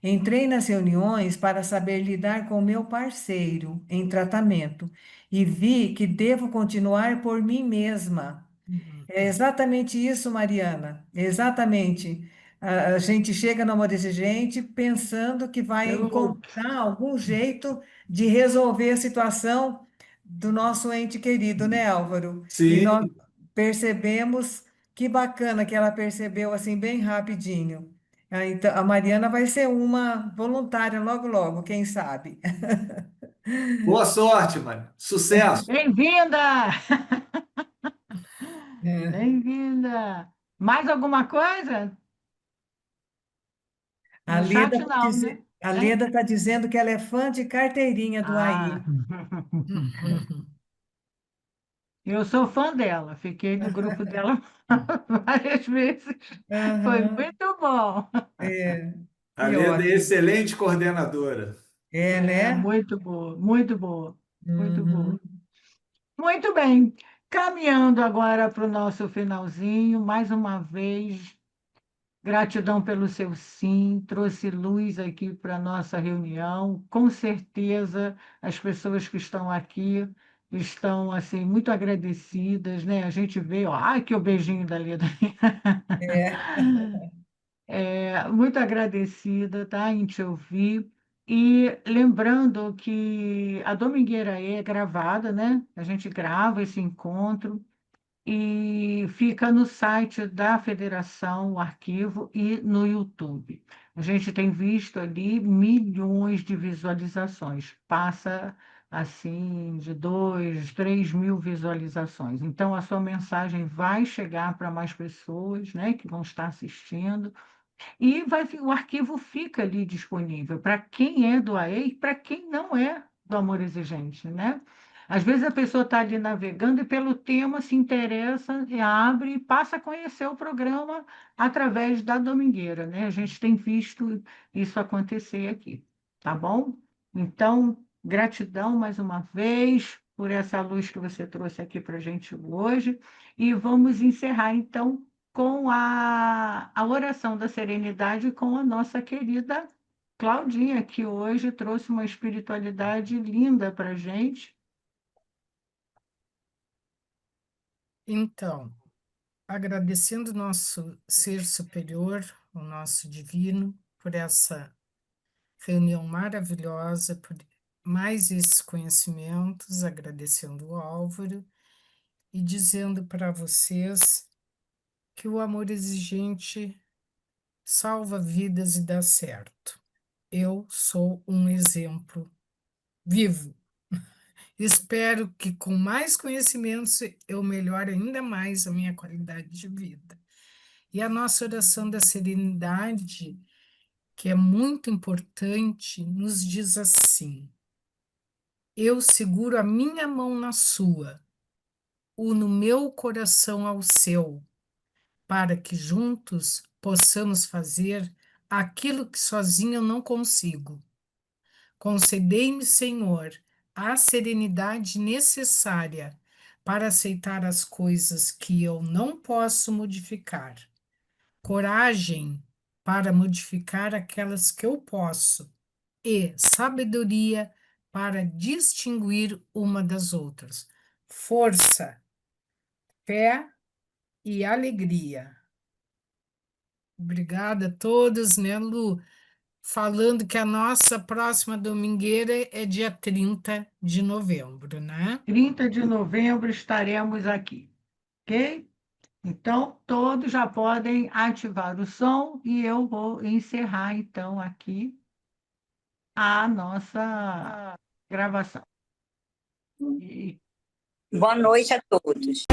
Speaker 5: Entrei nas reuniões para saber lidar com meu parceiro em tratamento e vi que devo continuar por mim mesma.
Speaker 2: Uhum.
Speaker 5: É exatamente isso, Mariana. Exatamente. A gente chega numa exigente pensando que vai
Speaker 1: Eu,
Speaker 5: encontrar algum jeito de resolver a situação do nosso ente querido, né, Álvaro? E nós
Speaker 4: Sim,
Speaker 5: percebemos que bacana que ela percebeu assim bem rapidinho. Ah, então, a Mariana vai ser uma voluntária logo, logo, quem sabe?
Speaker 4: boa sorte, Mário. Sucesso.
Speaker 1: bem-vinda!
Speaker 2: É,
Speaker 1: Bem-vinda! Mais alguma coisa?
Speaker 5: A
Speaker 1: No
Speaker 5: Leda
Speaker 1: chat
Speaker 5: está
Speaker 1: não, né? Hein?
Speaker 5: dizendo que ela é fã de carteirinha do
Speaker 1: Ah,
Speaker 5: AI.
Speaker 1: eu sou fã dela, fiquei no grupo dela várias vezes. Foi
Speaker 5: Aham,
Speaker 1: muito bom.
Speaker 5: é,
Speaker 4: A
Speaker 5: que
Speaker 4: Leda é
Speaker 5: ótimo.
Speaker 4: excelente coordenadora.
Speaker 5: É,
Speaker 1: É,
Speaker 5: né?
Speaker 1: muito boa, muito boa, muito boa.
Speaker 5: Uhum.
Speaker 1: Muito bem. Caminhando agora para o nosso finalzinho, mais uma vez, gratidão pelo seu sim, trouxe luz aqui para a nossa reunião. Com certeza, as pessoas que estão aqui estão assim muito agradecidas, né? A gente vê, ó, ai, que o beijinho da Leda.
Speaker 5: É.
Speaker 1: Muito agradecida, tá, em te ouvir. E lembrando que a Domingueira é gravada, né? A gente grava esse encontro e fica no site da federação, o arquivo, e no YouTube. A gente tem visto ali milhões de visualizações, passa assim de 2, 3 mil visualizações. Então, a sua mensagem vai chegar para mais pessoas, né, que vão estar assistindo. E o arquivo fica ali disponível para quem é do AE e para quem não é do Amor Exigente, né? Às vezes a pessoa está ali navegando e pelo tema se interessa, e abre e passa a conhecer o programa através da Domingueira, né? A gente tem visto isso acontecer aqui, tá bom? Então, gratidão mais uma vez por essa luz que você trouxe aqui para a gente hoje. E vamos encerrar, então, com a oração da serenidade com a nossa querida Claudinha, que hoje trouxe uma espiritualidade linda para a gente.
Speaker 2: Então, agradecendo o nosso ser superior, o nosso divino, por essa reunião maravilhosa, por mais esses conhecimentos, agradecendo o Álvaro e dizendo para vocês que o amor exigente salva vidas e dá certo. Eu sou um exemplo vivo. Espero que com mais conhecimentos eu melhore ainda mais a minha qualidade de vida. E a nossa oração da serenidade, que é muito importante, nos diz assim: eu seguro a minha mão na sua, uno meu coração ao seu, para que juntos possamos fazer aquilo que sozinho eu não consigo. Concedei-me, Senhor, a serenidade necessária para aceitar as coisas que eu não posso modificar, coragem para modificar aquelas que eu posso e sabedoria para distinguir uma das outras. Força, fé e alegria. Obrigada a todos, né, Lu? Falando que a nossa próxima domingueira é dia 30 de novembro, né?
Speaker 1: 30 de novembro estaremos aqui, ok? Então, todos já podem ativar o som e eu vou encerrar, então, aqui a nossa gravação. E
Speaker 6: Boa noite a todos.